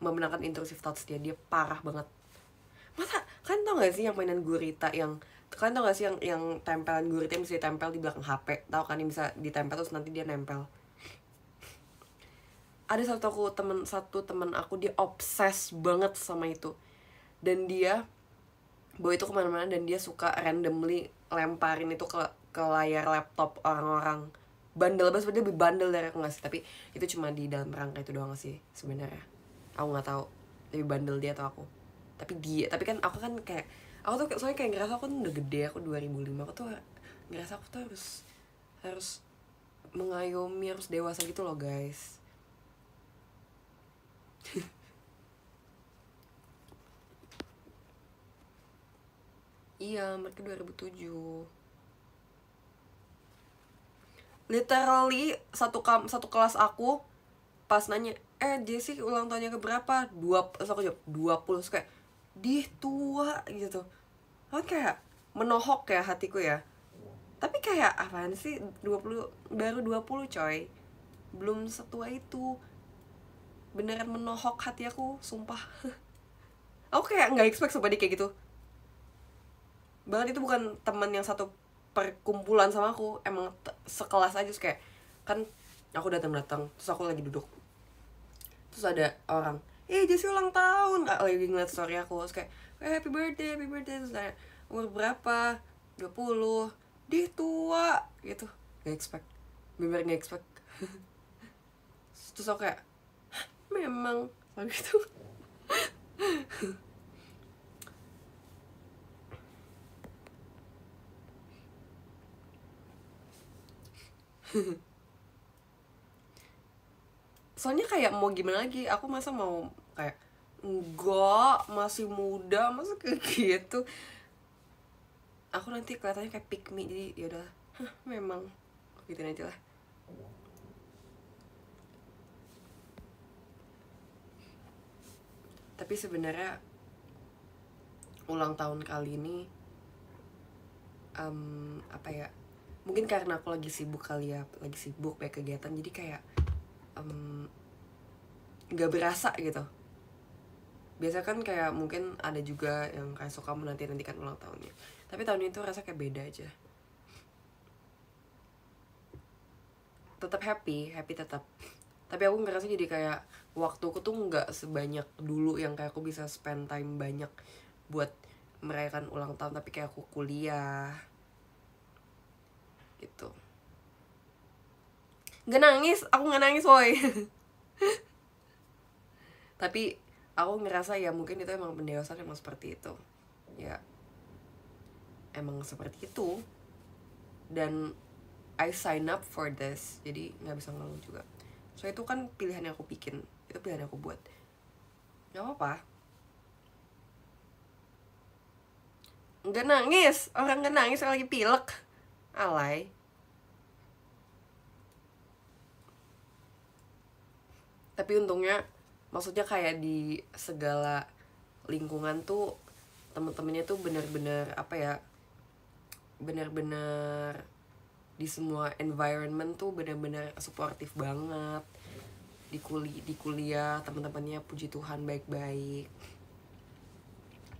memenangkan intrusive thoughts dia parah banget. Masa kan tau gak sih yang mainan gurita, yang kalian tau gak sih yang tempelan gurita yang bisa ditempel di belakang HP, tau kan, yang bisa ditempel terus nanti dia nempel. Ada satu temen aku, dia obses banget sama itu, dan dia bawa itu kemana-mana, dan dia suka randomly lemparin itu ke layar laptop orang-orang. Bandel banget, dia lebih bandel dari aku gak sih, tapi itu cuma di dalam rangka itu doang sih sebenarnya. Aku nggak tahu lebih bandel dia atau aku. Tapi kan aku kan kayak, aku tuh soalnya kayak ngerasa aku tuh udah gede, aku 2005, aku tuh ngerasa aku tuh harus mengayomi, harus dewasa gitu loh guys. Iya, mereka 2007. Literally satu kelas aku pas nanya, Jessie ulang tahunnya ke berapa? Terus aku jawab 20. Terus kayak, dih tua gitu. Aku kayak menohok ya hatiku ya. Tapi kayak apaan sih, 20, baru 20 coy. Belum setua itu. Beneran menohok hati aku, sumpah. Aku kayak gak expect sumpah dia kayak gitu. Bahkan itu bukan teman yang satu perkumpulan sama aku, emang sekelas aja. Terus kayak, kan aku datang terus aku lagi duduk, terus ada orang, Jessie ulang tahun, lagi ngeliat story aku, terus kayak, happy birthday, terus kayak, umur berapa? 20. Dia tua gitu. Gak expect, bener gak expect. Terus aku kayak, memang gitu. Soalnya kayak mau gimana lagi, aku masa mau kayak, enggak, masih muda, masa kayak gitu. Aku nanti kelihatannya kayak pick me, jadi yaudah, memang gituin aja lah. Tapi sebenarnya ulang tahun kali ini, apa ya, mungkin karena aku lagi sibuk kali ya, lagi sibuk banyak kegiatan, jadi kayak nggak berasa gitu. Biasa kan kayak mungkin ada juga yang kayak suka menanti-nantikan ulang tahunnya, tapi tahun ini tuh rasa kayak beda aja. Tetap happy tetap, tapi aku ngerasa jadi kayak waktuku tuh nggak sebanyak dulu yang kayak aku bisa spend time banyak buat merayakan ulang tahun, tapi kayak aku kuliah gitu. Nggak nangis, aku nggak nangis woy. Tapi aku ngerasa ya mungkin itu emang pendewasaan, emang seperti itu ya, emang seperti itu, dan I sign up for this, jadi nggak bisa ngeluh juga. So itu kan pilihan yang aku bikin, itu pilihan yang aku buat, nggak apa-apa. Nggak nangis, orang nggak nangis lagi pilek, alay. Tapi untungnya, maksudnya kayak di segala lingkungan tuh temen-temennya tuh bener-bener apa ya, bener-bener di semua environment tuh bener-bener supportive banget. Di kuliah teman-temannya puji Tuhan baik-baik,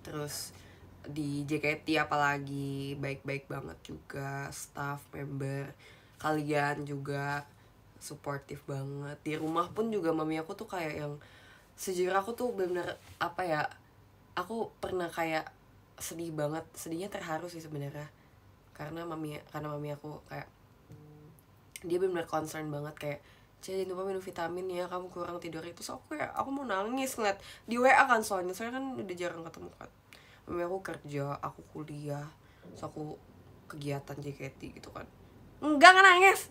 terus di JKT apalagi baik-baik banget juga, staff member kalian juga supportive banget. Di rumah pun juga mami aku tuh kayak yang, sejujurnya aku tuh bener-bener apa ya, aku pernah kayak sedih banget, sedihnya terharu sih sebenarnya, karena mami aku kayak, dia benar-benar concern banget kayak, jangan lupa minum vitamin ya, kamu kurang tidur itu. So aku kayak, aku mau nangis ngeliat di WA kan, soalnya kan udah jarang ketemu kan, mami aku kerja, aku kuliah, terus aku kegiatan JKT gitu kan. Enggak nangis,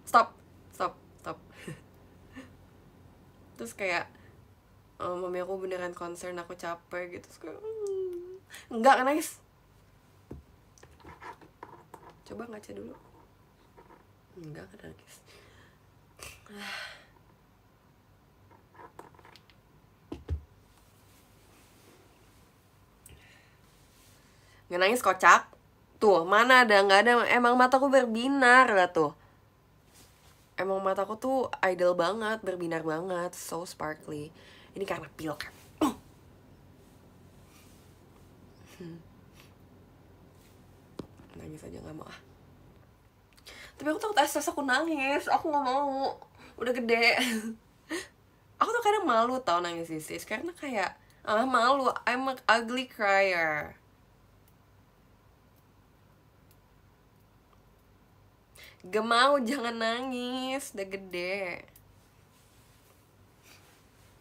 stop. Terus kayak mami aku beneran concern aku capek gitu, terus kayak enggak nangis. Coba ngaca dulu. Enggak nangis. Nggak nangis kocak. Tuh, mana ada, nggak ada. Emang mataku berbinar lah tuh. Emang mataku tuh idol banget, berbinar banget, so sparkly. Ini karena pil kan. Nangis aja nggak mau ah. Tapi aku takut estes aku nangis, aku nggak mau. Udah gede. Aku tuh kadang malu tau nangis sis, karena kayak malu. I'm an ugly crier. Gak mau, jangan nangis, udah gede.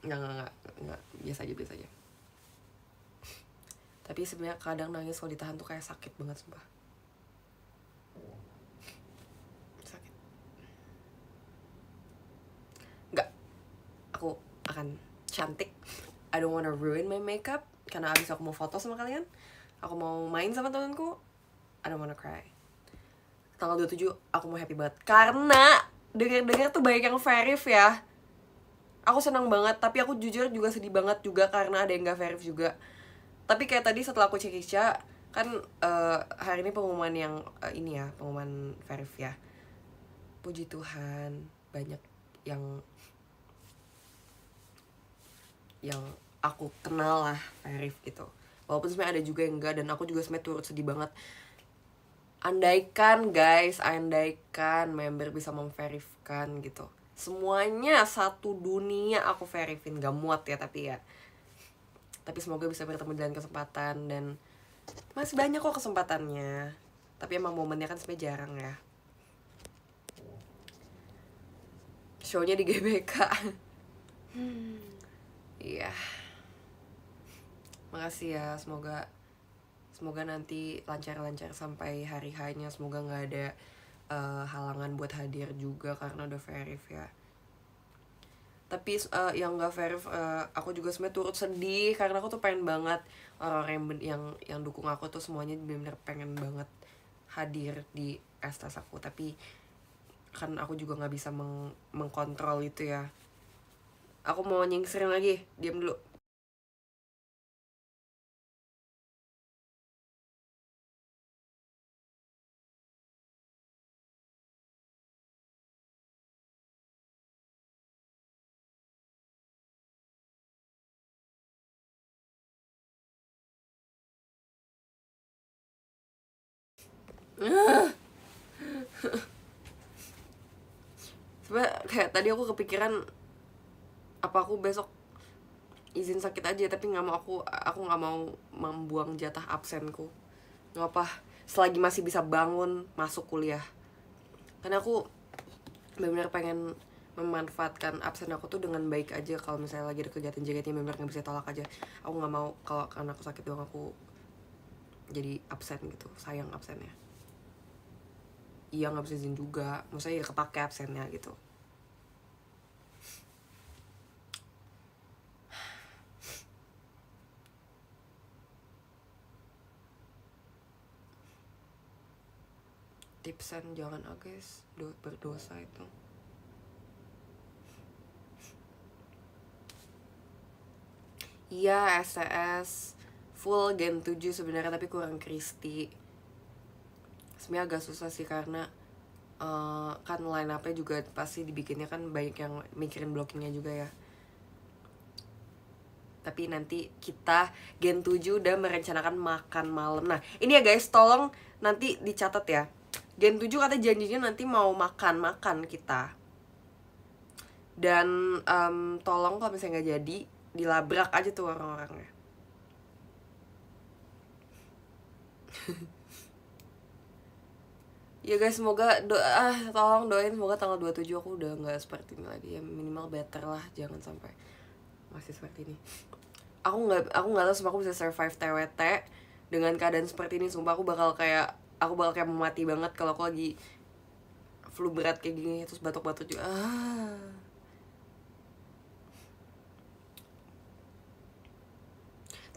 Enggak, biasa aja. Tapi sebenarnya kadang nangis kalau ditahan tuh kayak sakit banget sumpah. Sakit. Enggak, aku akan cantik. I don't wanna ruin my makeup, karena abis aku mau foto sama kalian, aku mau main sama temanku. I don't wanna cry. Tanggal 27 aku mau happy banget, karena denger tuh banyak yang verif ya. Aku senang banget, tapi aku jujur juga sedih banget juga karena ada yang gak verif juga. Tapi kayak tadi setelah aku cek Isya, kan hari ini pengumuman yang ini ya, pengumuman verif ya. Puji Tuhan, banyak yang aku kenal lah verif gitu. Walaupun sebenarnya ada juga yang enggak, dan aku juga sebenarnya turut sedih banget. Andaikan member bisa memverifkan gitu, semuanya satu dunia aku verifin, gak muat ya, tapi semoga bisa bertemu dengan kesempatan, dan masih banyak kok kesempatannya, tapi emang momennya kan sebenarnya jarang ya. Show-nya di GBK. Iya. Makasih ya, semoga nanti lancar-lancar sampai hari H-nya. Semoga nggak ada halangan buat hadir juga karena udah verif ya. Tapi yang nggak verif, aku juga sebenarnya turut sedih karena aku tuh pengen banget orang-orang yang dukung aku tuh semuanya benar-benar pengen banget hadir di estes aku. Tapi kan aku juga nggak bisa mengkontrol itu ya. Aku mau nyingsirin lagi, diam dulu. Sebenernya kayak tadi aku kepikiran apa aku besok izin sakit aja, tapi nggak mau, aku nggak mau membuang jatah absenku. Nggak apa, selagi masih bisa bangun masuk kuliah, karena aku benar-benar pengen memanfaatkan absen aku tuh dengan baik aja. Kalau misalnya lagi ada kegiatan JKT benar-benar nggak bisa tolak aja. Aku nggak mau kalau karena aku sakit doang aku jadi absen gitu, sayang absennya. Iya, nggak bisa izin juga, maksudnya ya kepake absennya gitu. Tipsen jangan guys, berdosa itu. Iya, STS full Gen 7 sebenarnya, tapi kurang Kristi. Sebenarnya agak susah sih karena kan line up-nya juga pasti dibikinnya kan banyak yang mikirin blockingnya juga ya. Tapi nanti kita Gen 7 udah merencanakan makan malam. Nah ini ya guys, tolong nanti dicatat ya. Gen 7 kata janjinya nanti mau makan kita. Dan tolong kalau misalnya nggak jadi, dilabrak aja tuh orang-orangnya. Ya guys, semoga tolong doain semoga tanggal 27 aku udah nggak seperti ini lagi ya, minimal better lah, jangan sampai masih seperti ini. Aku nggak tahu, sumpah aku bisa survive TWT dengan keadaan seperti ini. Sumpah aku bakal kayak mau mati banget kalau aku lagi flu berat kayak gini terus batuk-batuk juga.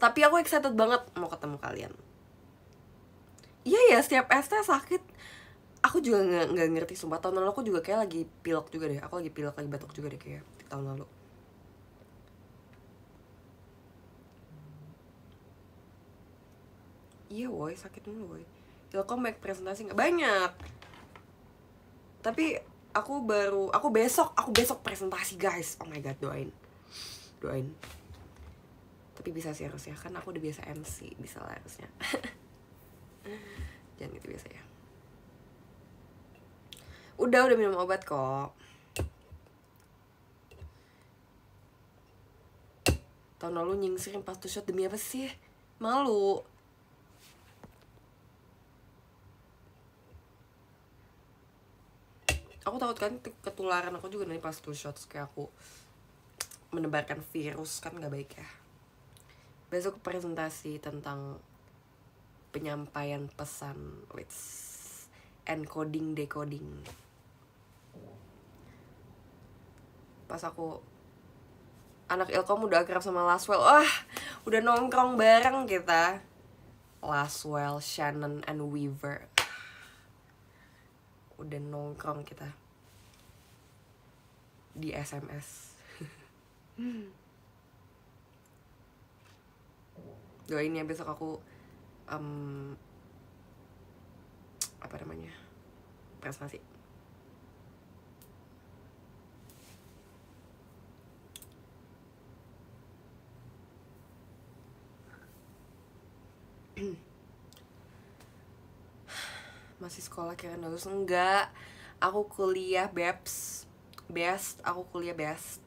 Tapi aku excited banget mau ketemu kalian. Iya ya, setiap ST sakit. Aku juga nggak ngerti sumpah. Tahun lalu aku juga kayak lagi pilek juga deh. Aku lagi pilek, lagi batuk juga deh kayak tahun lalu. Iya woy, sakit mulu woy. Ilkom make presentasi nggak banyak. Tapi aku besok presentasi guys. Oh my god, doain. Tapi bisa sih harusnya, kan aku udah biasa MC, bisa lah harusnya. Jangan gitu biasa ya. Udah minum obat kok. Tahun lalu nyingsirin pas tuh shot demi apa sih? Malu. Aku takut kan ketularan, aku juga nih pas tuh shots kayak aku menebarkan virus, kan gak baik ya. Besok presentasi tentang penyampaian pesan with encoding decoding. Pas aku anak Ilkom udah akrab sama Laswell. Udah nongkrong bareng kita. Laswell, Shannon, and Weaver. Udah nongkrong kita di SMS. Doain ya besok aku apa namanya, presentasi. Masih sekolah kira lulus? Enggak, aku kuliah best. Aku kuliah best.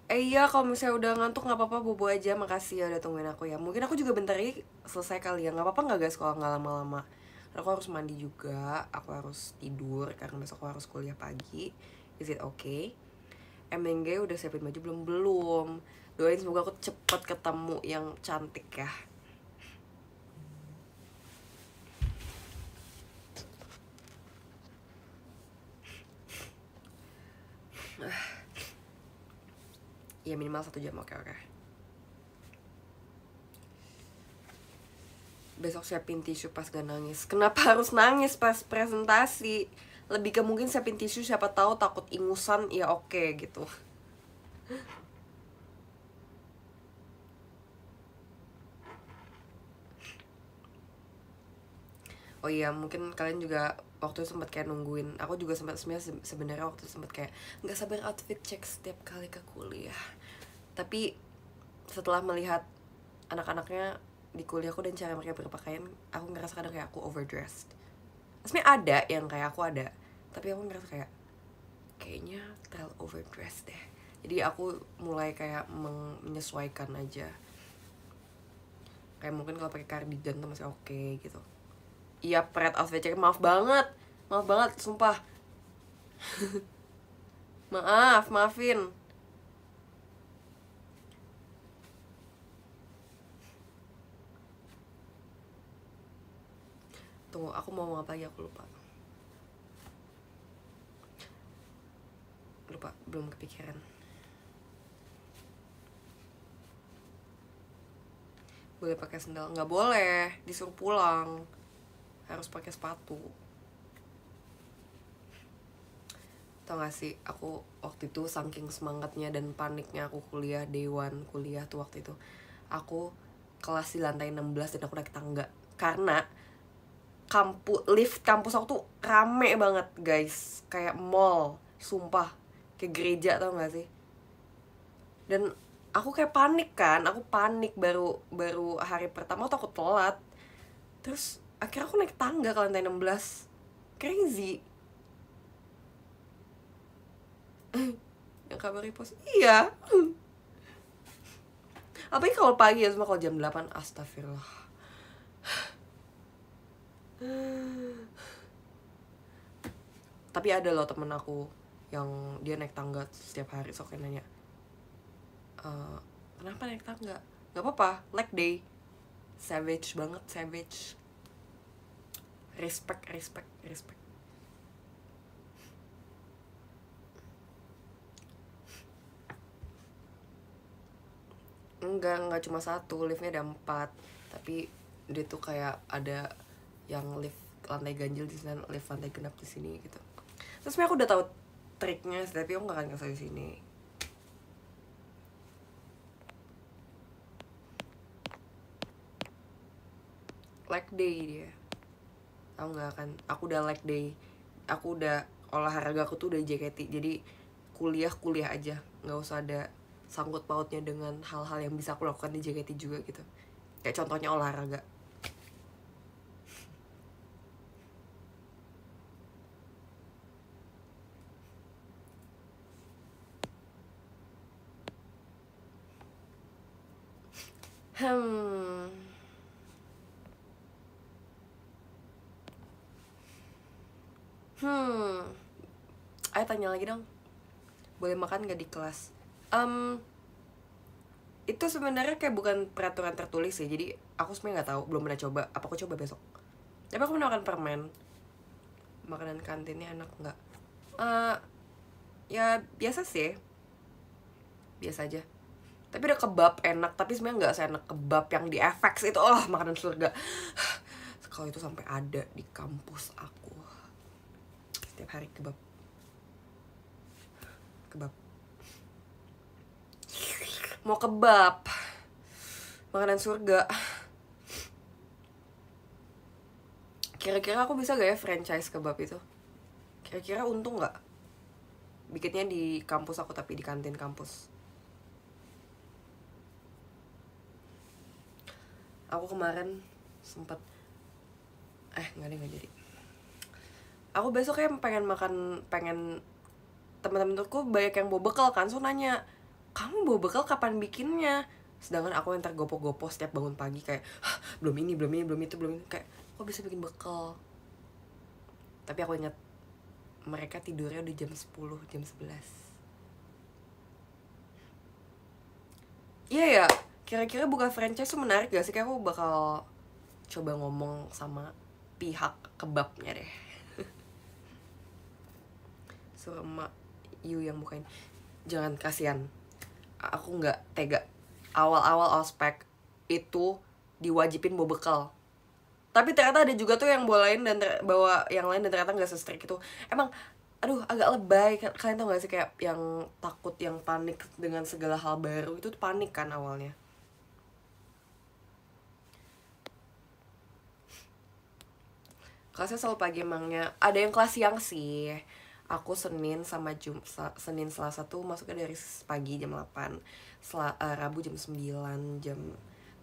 Iya, kalau misalnya udah ngantuk nggak apa-apa, bobo aja. Makasih ya udah tungguin aku ya. Mungkin aku juga bentar lagi selesai kali ya. Nggak apa-apa nggak guys kalau nggak lama-lama. Karena aku harus mandi juga, aku harus tidur karena besok aku harus kuliah pagi. Is it okay? MNG udah siapin baju belum? Doain semoga aku cepet ketemu yang cantik ya. Ya minimal 1 jam, oke. Besok siapin tisu pas gak nangis. Kenapa harus nangis pas presentasi? Lebih ke mungkin siapin tisu, siapa tahu takut ingusan, ya oke gitu. Oh iya, mungkin kalian juga waktu itu sempat kayak nungguin. Aku juga sempat sebenarnya waktu itu sempat kayak nggak sabar outfit check setiap kali ke kuliah. Tapi setelah melihat anak-anaknya di kuliahku dan cara mereka berpakaian, aku ngerasa kadang kayak aku overdressed. Sebenarnya ada yang kayak aku ada, tapi aku ngerasa kayak kayaknya terlalu overdressed deh. Jadi aku mulai kayak menyesuaikan aja. Kayak mungkin kalau pakai cardigan tuh masih oke gitu. Iya, pret outfit check, maaf banget sumpah. Maafin. Tunggu, aku mau ngomong apa lagi, aku lupa, belum kepikiran. Boleh pakai sendal? Nggak boleh, disuruh pulang, harus pakai sepatu. Tau gak sih, aku waktu itu saking semangatnya dan paniknya aku kuliah, day one kuliah tuh waktu itu, aku kelas di lantai 16 dan aku naik tangga karena lift kampus aku tuh rame banget guys, kayak mall, sumpah, kayak gereja, tau gak sih. Dan aku kayak panik kan, baru hari pertama tuh aku telat. Terus akhirnya aku naik tangga ke lantai 16. Crazy. Yang kabar repost, iya. Apalagi kalau pagi ya, cuma kalau jam 8, astagfirullah. Tapi ada loh temen aku yang dia naik tangga setiap hari. So kayak nanya, kenapa naik tangga? Gak apa-apa, leg day. Savage banget, savage. Respect. Enggak cuma satu, liftnya ada 4. Tapi dia tuh kayak ada yang lift lantai ganjil di sana, lift lantai genap di sini gitu. Terus sebenarnya aku udah tahu triknya, tapi aku gak akan kasih di sini. Leg day dia. Aku nggak akan, aku udah leg day, aku udah olahraga, aku tuh udah JKT, jadi kuliah aja, nggak usah ada sangkut pautnya dengan hal-hal yang bisa aku lakukan di JKT juga gitu, kayak contohnya olahraga. Ayo tanya lagi dong, boleh makan gak di kelas? Itu sebenarnya kayak bukan peraturan tertulis ya, jadi aku sebenarnya nggak tahu, belum pernah coba. Apa aku coba besok? Tapi aku pernah makan permen. Makanan kantinnya enak nggak? Ya biasa sih, biasa aja. Tapi ada kebab enak, tapi sebenarnya nggak seenak kebab yang di FX itu. Oh, makanan surga. Kalau itu sampai ada di kampus aku, setiap hari kebab. Mau kebab, makanan surga. Kira-kira aku bisa gak ya franchise kebab itu? Kira-kira untung gak bikinnya di kampus aku tapi di kantin kampus? Aku kemarin sempet nggak jadi. Aku besok kayak pengen teman-temanku banyak yang bawa bekal kan, so nanya, kamu bawa bekal kapan bikinnya? Sedangkan aku yang tergopoh-gopoh setiap bangun pagi kayak, belum ini, belum itu, kayak kok bisa bikin bekal. Tapi aku ingat mereka tidurnya udah jam 10, jam 11. Iya ya, kira-kira buka franchise tuh menarik gak sih? Kayak aku bakal coba ngomong sama pihak kebabnya deh. Suruh emak Yu yang bukain. Jangan, kasihan. Aku nggak tega. Awal-awal ospek itu diwajibin bawa bekal. Tapi ternyata ada juga tuh yang bawa yang lain dan ternyata nggak se-strict itu. Emang, aduh, agak lebay. Kalian tau gak sih kayak yang takut, yang panik dengan segala hal baru itu tuh panik kan awalnya. Kelasnya selalu pagi emangnya. Ada yang kelas siang sih. Aku Senin Selasa tuh masuknya dari pagi jam 8. Rabu jam 9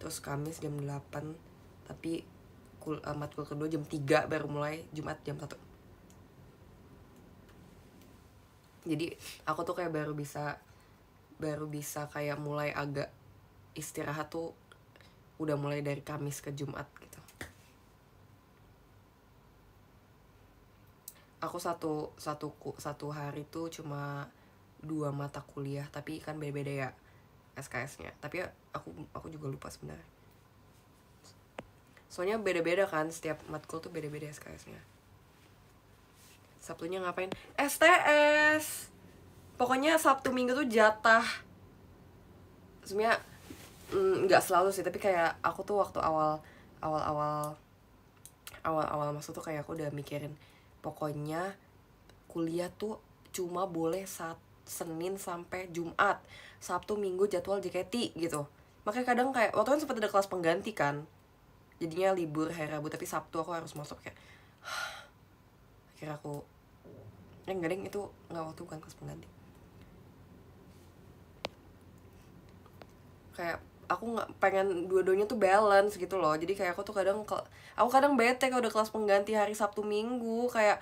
terus Kamis jam 8. Tapi matkul kedua jam 3 baru mulai. Jumat jam 1. Jadi aku tuh kayak baru bisa kayak mulai agak istirahat tuh udah mulai dari Kamis ke Jumat gitu. Aku satu hari tuh cuma 2 mata kuliah, tapi kan beda-beda ya SKS-nya. Tapi aku juga lupa sebenarnya. Soalnya beda-beda kan, setiap matkul tuh beda-beda SKS-nya. Sabtunya ngapain? STS. Pokoknya Sabtu Minggu tuh jatah. Sebenarnya nggak selalu sih, tapi kayak aku tuh waktu awal masuk tuh kayak aku udah mikirin, pokoknya kuliah tuh cuma boleh Senin sampai Jumat, Sabtu Minggu jadwal JKT gitu. Makanya kadang kayak waktu kan sempat ada kelas pengganti kan, jadinya libur hari Rabu, tapi Sabtu aku harus masuk kayak akhirnya aku enggak deng, itu nggak, waktu bukan kelas pengganti. Kayak aku nggak pengen dua-duanya tuh balance gitu loh. Jadi kayak aku kadang bete kalau udah kelas pengganti hari Sabtu Minggu, kayak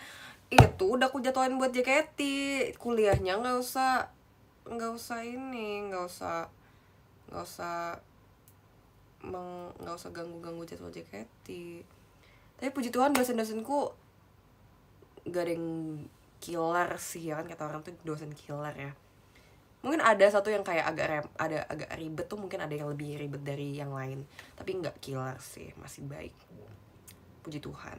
itu udah aku jadwalin buat JKT, kuliahnya nggak usah ganggu jadwal JKT. Tapi puji Tuhan dosen-dosenku gak ada yang killer sih ya kan, kata orang tuh dosen killer ya. Mungkin ada satu yang kayak agak ribet tuh, mungkin ada yang lebih ribet dari yang lain, tapi nggak killer sih, masih baik, puji Tuhan.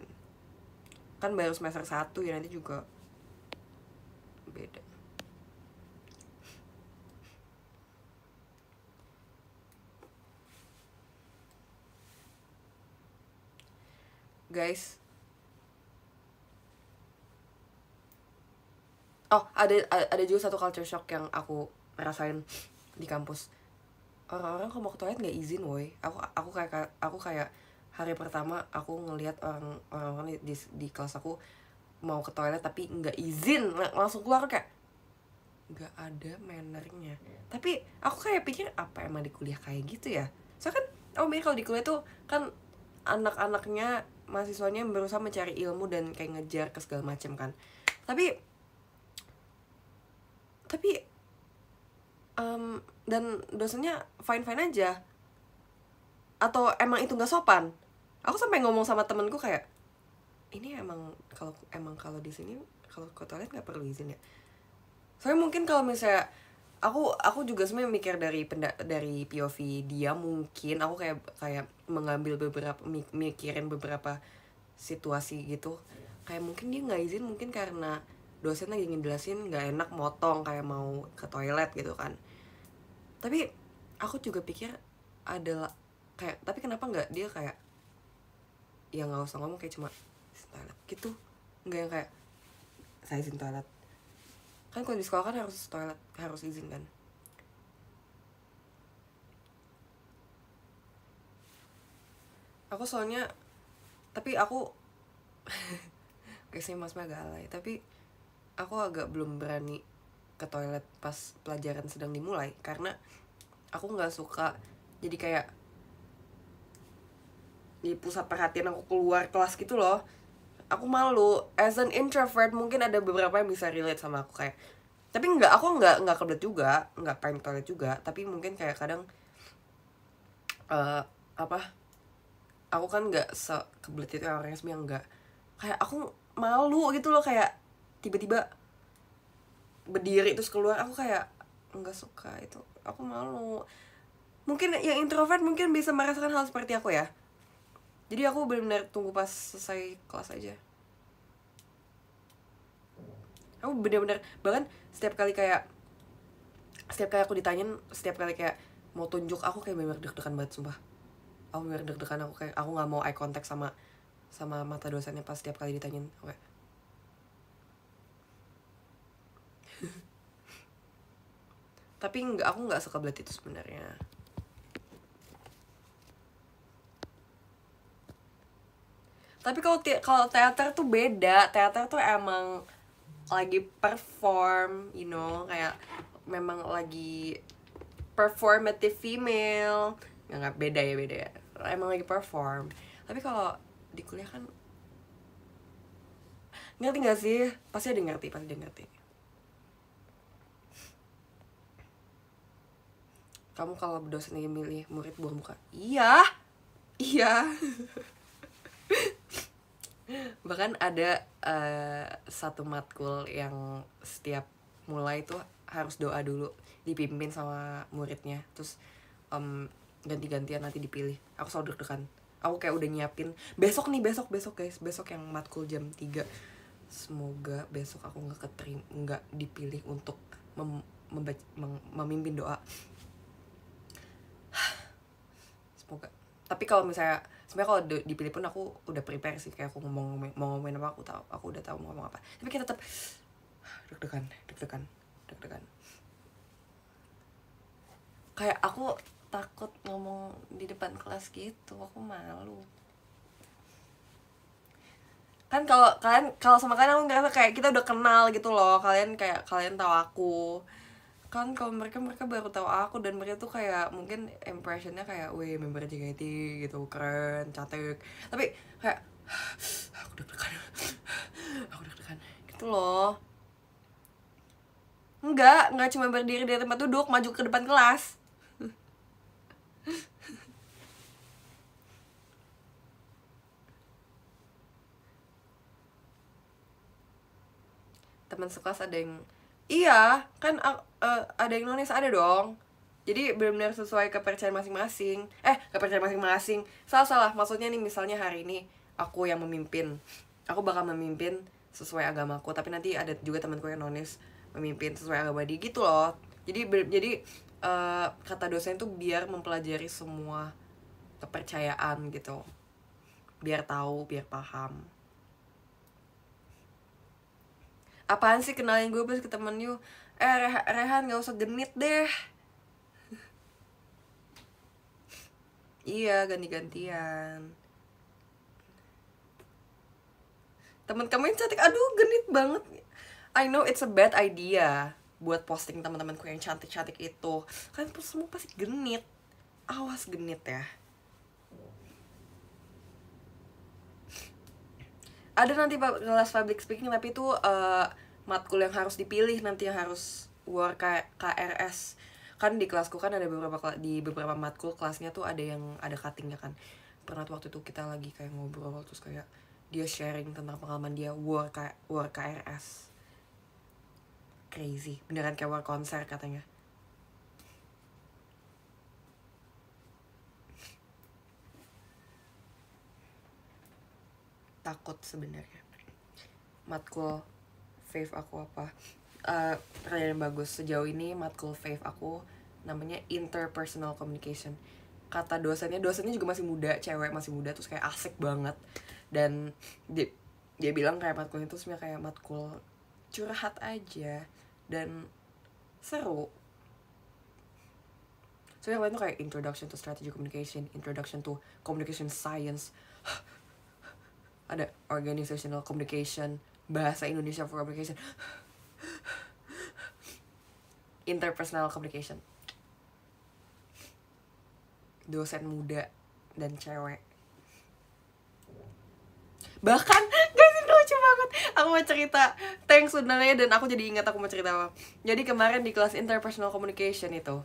Kan baru semester 1 ya, nanti juga beda. Guys, oh ada juga satu culture shock yang aku rasain di kampus. Orang-orang kalau mau ke toilet nggak izin, woi. Aku kayak hari pertama aku ngelihat orang-orang di kelas aku mau ke toilet tapi nggak izin, langsung keluar, kayak nggak ada mannernya. Tapi aku kayak pikir, apa emang di kuliah kayak gitu ya? Soalnya kan mikir kalau di kuliah tuh kan anak-anaknya, mahasiswanya berusaha mencari ilmu dan kayak ngejar ke segala macam kan. Tapi dan dosennya fine aja, atau emang itu nggak sopan. Aku sampai ngomong sama temenku kayak, ini emang kalau di sini kalau ke toilet nggak perlu izin ya. Soalnya mungkin kalau misalnya aku juga sebenarnya mikir dari POV dia, mungkin aku kayak mengambil mikirin beberapa situasi gitu, kayak mungkin dia nggak izin mungkin karena dosen lagi ngejelasin nggak enak motong kayak mau ke toilet gitu kan. Tapi aku juga pikir adalah kayak, tapi kenapa nggak dia kayak, ya nggak usah ngomong, kayak cuma izin toilet gitu, nggak yang kayak saya izin toilet. Kan kalau di sekolah kan harus toilet, harus izin kan. Aku soalnya, tapi aku kayaknya mas agak alay, tapi aku agak belum berani ke toilet pas pelajaran sedang dimulai, karena aku nggak suka jadi kayak di pusat perhatian aku keluar kelas gitu loh. Aku malu. As an introvert mungkin ada beberapa yang bisa relate sama aku, kayak, tapi aku nggak kebelet juga, nggak pengen ke toilet juga, tapi mungkin kayak kadang apa, aku kan nggak sekebelet itu orangnya, sebenarnya nggak, kayak aku malu gitu loh, kayak tiba-tiba berdiri terus keluar, aku kayak nggak suka itu, aku malu. Mungkin yang introvert mungkin bisa merasakan hal seperti aku ya, jadi aku benar-benar tunggu pas selesai kelas aja. Aku benar-benar, bahkan setiap kali aku ditanyain, setiap kali kayak mau tunjuk, aku kayak bener deg-degan banget, sumpah. Aku bener deg-degan, aku kayak aku nggak mau eye contact sama mata dosennya pas setiap kali ditanyain. Oke. Tapi aku nggak sekebelet itu sebenarnya. Tapi kalau teater tuh beda. Teater tuh emang lagi perform, kayak memang lagi performative female. Nggak beda ya, emang lagi perform. Tapi kalau di kuliah kan, ngerti nggak sih? Pasti ada ngerti. Kamu kalau dosen lagi milih murid buang muka, iya bahkan ada satu matkul yang setiap mulai tuh harus doa dulu, dipimpin sama muridnya, terus ganti-gantian nanti dipilih. Aku selalu deg-degan, aku kayak udah nyiapin besok guys, besok yang matkul jam 3, semoga besok aku nggak dipilih untuk memimpin doa. Semoga. Tapi kalau misalnya, sebenarnya kalau dipilih pun aku udah prepare sih, kayak aku mau ngomongin apa, aku udah tahu mau ngomong apa. Tapi kita tetap deg-degan. Kayak aku takut ngomong di depan kelas gitu, aku malu. Kan kalau sama kalian aku ngerasa kayak kita udah kenal gitu loh, kalian tahu aku. Kan kalau mereka baru tahu aku, dan mereka tuh kayak mungkin impressionnya kayak, weh, member JKT gitu, keren, cantik. Tapi kayak aku deg-degan gitu loh. Enggak cuma berdiri di tempat duduk, maju ke depan kelas. teman sekelas ada yang iya kan ada yang nonis, ada dong. Jadi benar-benar sesuai kepercayaan masing-masing. Kepercayaan masing-masing. Salah. Maksudnya nih misalnya hari ini aku yang memimpin. Aku bakal memimpin sesuai agamaku, tapi nanti ada juga temanku yang nonis memimpin sesuai agama dia gitu loh. Jadi kata dosen tuh biar mempelajari semua kepercayaan gitu. Biar tahu, biar paham. Apaan sih kenalin gue plus ke temen you? Rehan gak usah genit deh. Iya, ganti-gantian. Temen kamu yang cantik, aduh genit banget. I know it's a bad idea buat posting teman-temanku yang cantik-cantik itu. Kalian semua pasti genit. Awas genit ya. Ada nanti kelas public speaking, tapi itu matkul yang harus dipilih nanti, yang harus war KRS. Kan di kelasku kan ada beberapa matkul kelasnya tuh ada yang ada cuttingnya kan. Pernah tuh waktu itu kita lagi kayak ngobrol, terus kayak dia sharing tentang pengalaman dia war KRS. Crazy, beneran kayak war konser katanya. Takut sebenarnya. Matkul fave aku apa? Pertanyaan yang bagus. Sejauh ini matkul fave aku namanya interpersonal communication. Kata dosennya juga masih muda, cewek masih muda, terus kayak asik banget. Dan dia bilang kayak matkul itu sebenarnya kayak matkul curhat aja dan seru. So yang lain tuh kayak introduction to strategy communication, introduction to communication science, ada organizational communication, bahasa Indonesia for communication, interpersonal communication. Dosen muda dan cewek. Bahkan guys, ini lucu banget. Aku mau cerita thanks sebenarnya, dan aku jadi ingat aku mau cerita apa. Jadi kemarin di kelas interpersonal communication itu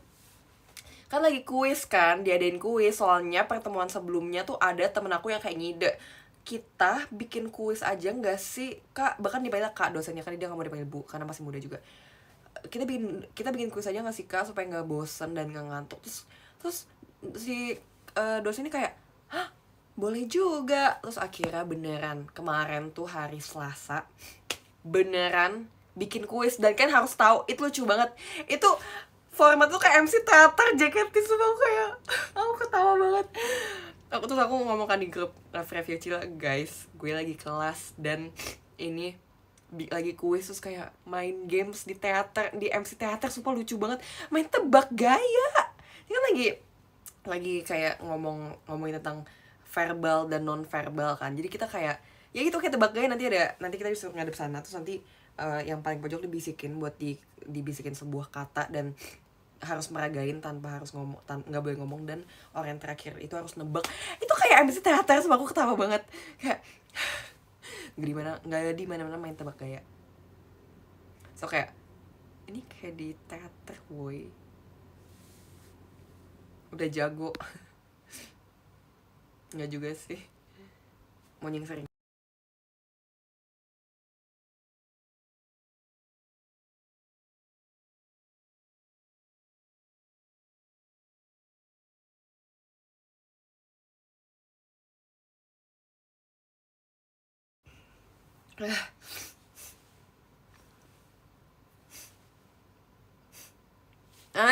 kan lagi kuis kan, diadain kuis. Soalnya pertemuan sebelumnya tuh ada temen aku yang kayak ngide, kita bikin kuis aja nggak sih kak, bahkan dipanggil kak dosennya kan, dia nggak mau dipanggil bu karena masih muda juga. Kita bikin kuis aja nggak sih kak, supaya nggak bosen dan nggak ngantuk. Terus si dosen ini kayak hah boleh juga. Terus akhirnya beneran kemarin tuh hari Selasa beneran bikin kuis, dan kan harus tahu itu lucu banget. Itu format tuh kayak MC teater, JKT semua. Aku kayak aku ketawa banget. Aku ngomong kan di grup review Cila, guys gue lagi kelas dan ini lagi kuis, terus kayak main games di teater, di MC teater, sumpah lucu banget. Main tebak gaya. Ini kan lagi kayak ngomongin tentang verbal dan non verbal kan. Jadi kita kayak ya gitu kayak tebak gaya, nanti kita disuruh ngadep sana, terus nanti yang paling pojok dibisikin buat dibisikin sebuah kata, dan harus meragain tanpa harus ngomong, nggak boleh ngomong, dan orang yang terakhir itu harus nebak. Itu kayak MC teater, sama aku ketawa banget. Kayak nggak di mana main tebak gaya. So kayak ini kayak di teater boy, udah jago. Nggak juga sih, mau sering.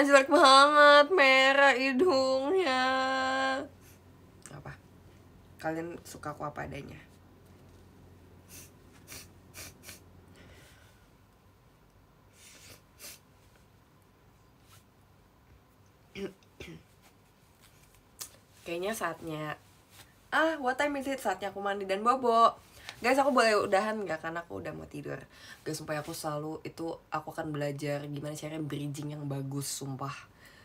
Jelek banget, merah hidungnya. Apa? Kalian suka aku apa adanya? Kayaknya saatnya what time is it? Saatnya aku mandi dan bobo. Guys, aku boleh udahan gak? Karena aku udah mau tidur. Guys, sumpah aku selalu itu, aku akan belajar gimana caranya bridging yang bagus, sumpah.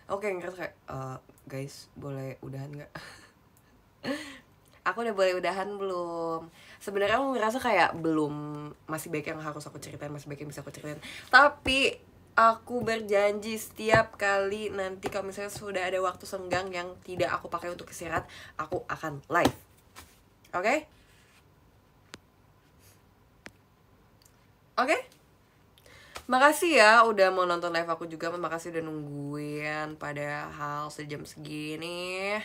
Oke, ngerasa kayak guys, boleh udahan gak? Aku udah boleh udahan belum? Sebenarnya aku ngerasa kayak belum, masih banyak yang harus aku ceritain, masih banyak yang bisa aku ceritain. Tapi aku berjanji setiap kali nanti kalau misalnya sudah ada waktu senggang yang tidak aku pakai untuk istirahat, aku akan live. Oke? Oke? Makasih ya udah mau nonton live aku juga. Makasih udah nungguin padahal sejam segini.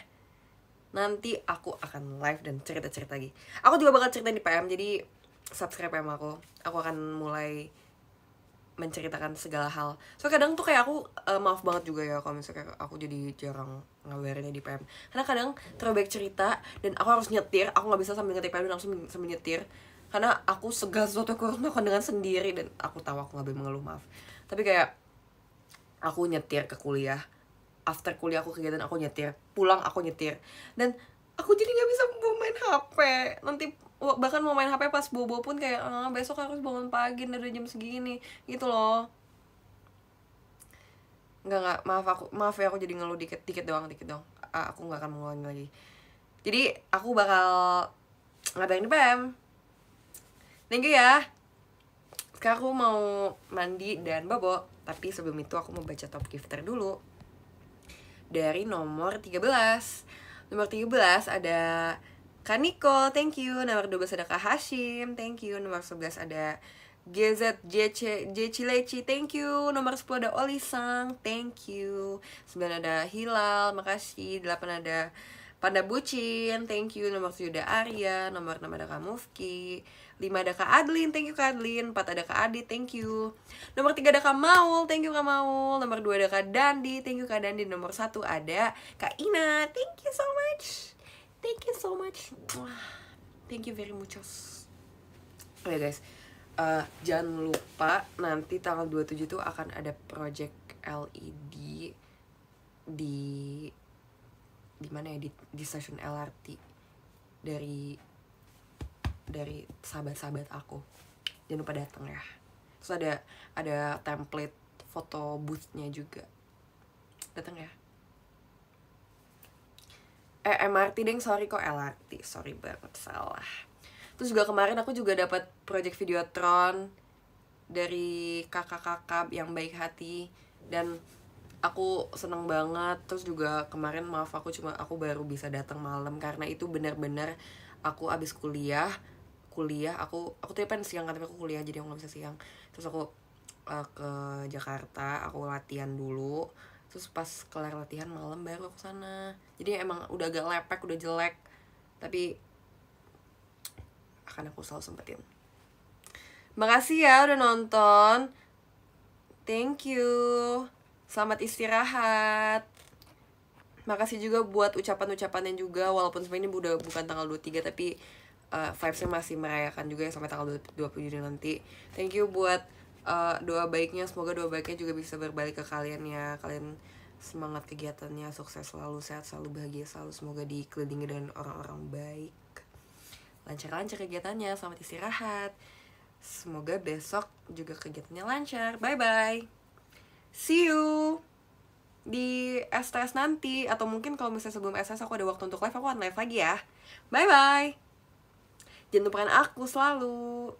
Nanti aku akan live dan cerita-cerita lagi. Aku juga bakal cerita di PM, jadi subscribe PM aku. Aku akan mulai menceritakan segala hal. So kadang tuh kayak aku maaf banget juga ya kalau misalnya aku jadi jarang ngabarinnya di PM. Karena kadang terlalu banyak cerita dan aku harus nyetir. Aku nggak bisa sambil ngetik PM dan langsung sambil nyetir. Karena aku segala sesuatu aku harus melakukan dengan sendiri dan aku tahu aku nggak boleh mengeluh, maaf. Tapi kayak aku nyetir ke kuliah, after kuliah aku kegiatan aku nyetir, pulang aku nyetir, dan aku jadi nggak bisa main HP. Nanti bahkan mau main HP pas bobo pun kayak besok harus bangun pagi dari jam segini gitu loh. Nggak, maaf ya aku jadi ngeluh dikit doang. Aku nggak akan mengulangi lagi. Jadi aku bakal ngabarin di PM. Thank you ya. Sekarang aku mau mandi dan bobo. Tapi sebelum itu aku mau baca top gifter dulu. Dari nomor 13. Nomor 13 ada Kaniko, thank you. Nomor 12 ada Kak Hashim, thank you. Nomor 11 ada GZJCileci, thank you. Nomor 10 ada Olisang, thank you. 9 ada Hilal, makasih. 8 ada Panda Bucin, thank you. Nomor 7 ada Arya. Nomor 6 ada Kak Mufki. 5 ada Kak Adlin, thank you Kak Adlin. 4 ada Kak Adit, thank you. Nomor 3 ada Kak Maul, thank you Kak Maul. Nomor 2 ada Kak Dandi, thank you Kak Dandi. Nomor 1 ada Kak Ina, thank you so much. Thank you so much. Thank you very muchos. Oh ya guys, jangan lupa nanti tanggal 27 tuh akan ada project LED di mana ya, di stasiun LRT dari sahabat-sahabat aku. Jangan lupa datang ya. Terus ada template foto booth-nya juga. Datang ya. MRT deng, sorry kok LRT, sorry banget, salah. Terus juga kemarin aku juga dapat project Videotron dari kakak-kakak yang baik hati dan aku seneng banget. Terus juga kemarin maaf aku baru bisa datang malam karena itu benar-benar aku abis kuliah aku tuh pengen siang kan, tapi aku kuliah jadi aku nggak bisa siang. Terus aku ke Jakarta, aku latihan dulu. Terus pas kelar latihan malam baru aku sana. Jadi emang udah agak lepek, udah jelek, tapi akan aku selalu sempetin. Makasih ya udah nonton. Thank you. Selamat istirahat. Makasih juga buat ucapan-ucapannya juga, walaupun sebenarnya ini udah bukan tanggal 23 tapi vibes-nya masih merayakan juga ya sampai tanggal 27 nanti. Thank you buat doa baiknya, semoga doa baiknya juga bisa berbalik ke kalian ya. Kalian semangat kegiatannya, sukses selalu, sehat selalu, bahagia selalu, semoga dikelilingi dengan orang-orang baik, lancar-lancar kegiatannya. Selamat istirahat, semoga besok juga kegiatannya lancar. Bye bye, see you di STS nanti, atau mungkin kalau misalnya sebelum STS aku ada waktu untuk live, aku akan live lagi ya. Bye bye, jangan lupakan aku selalu.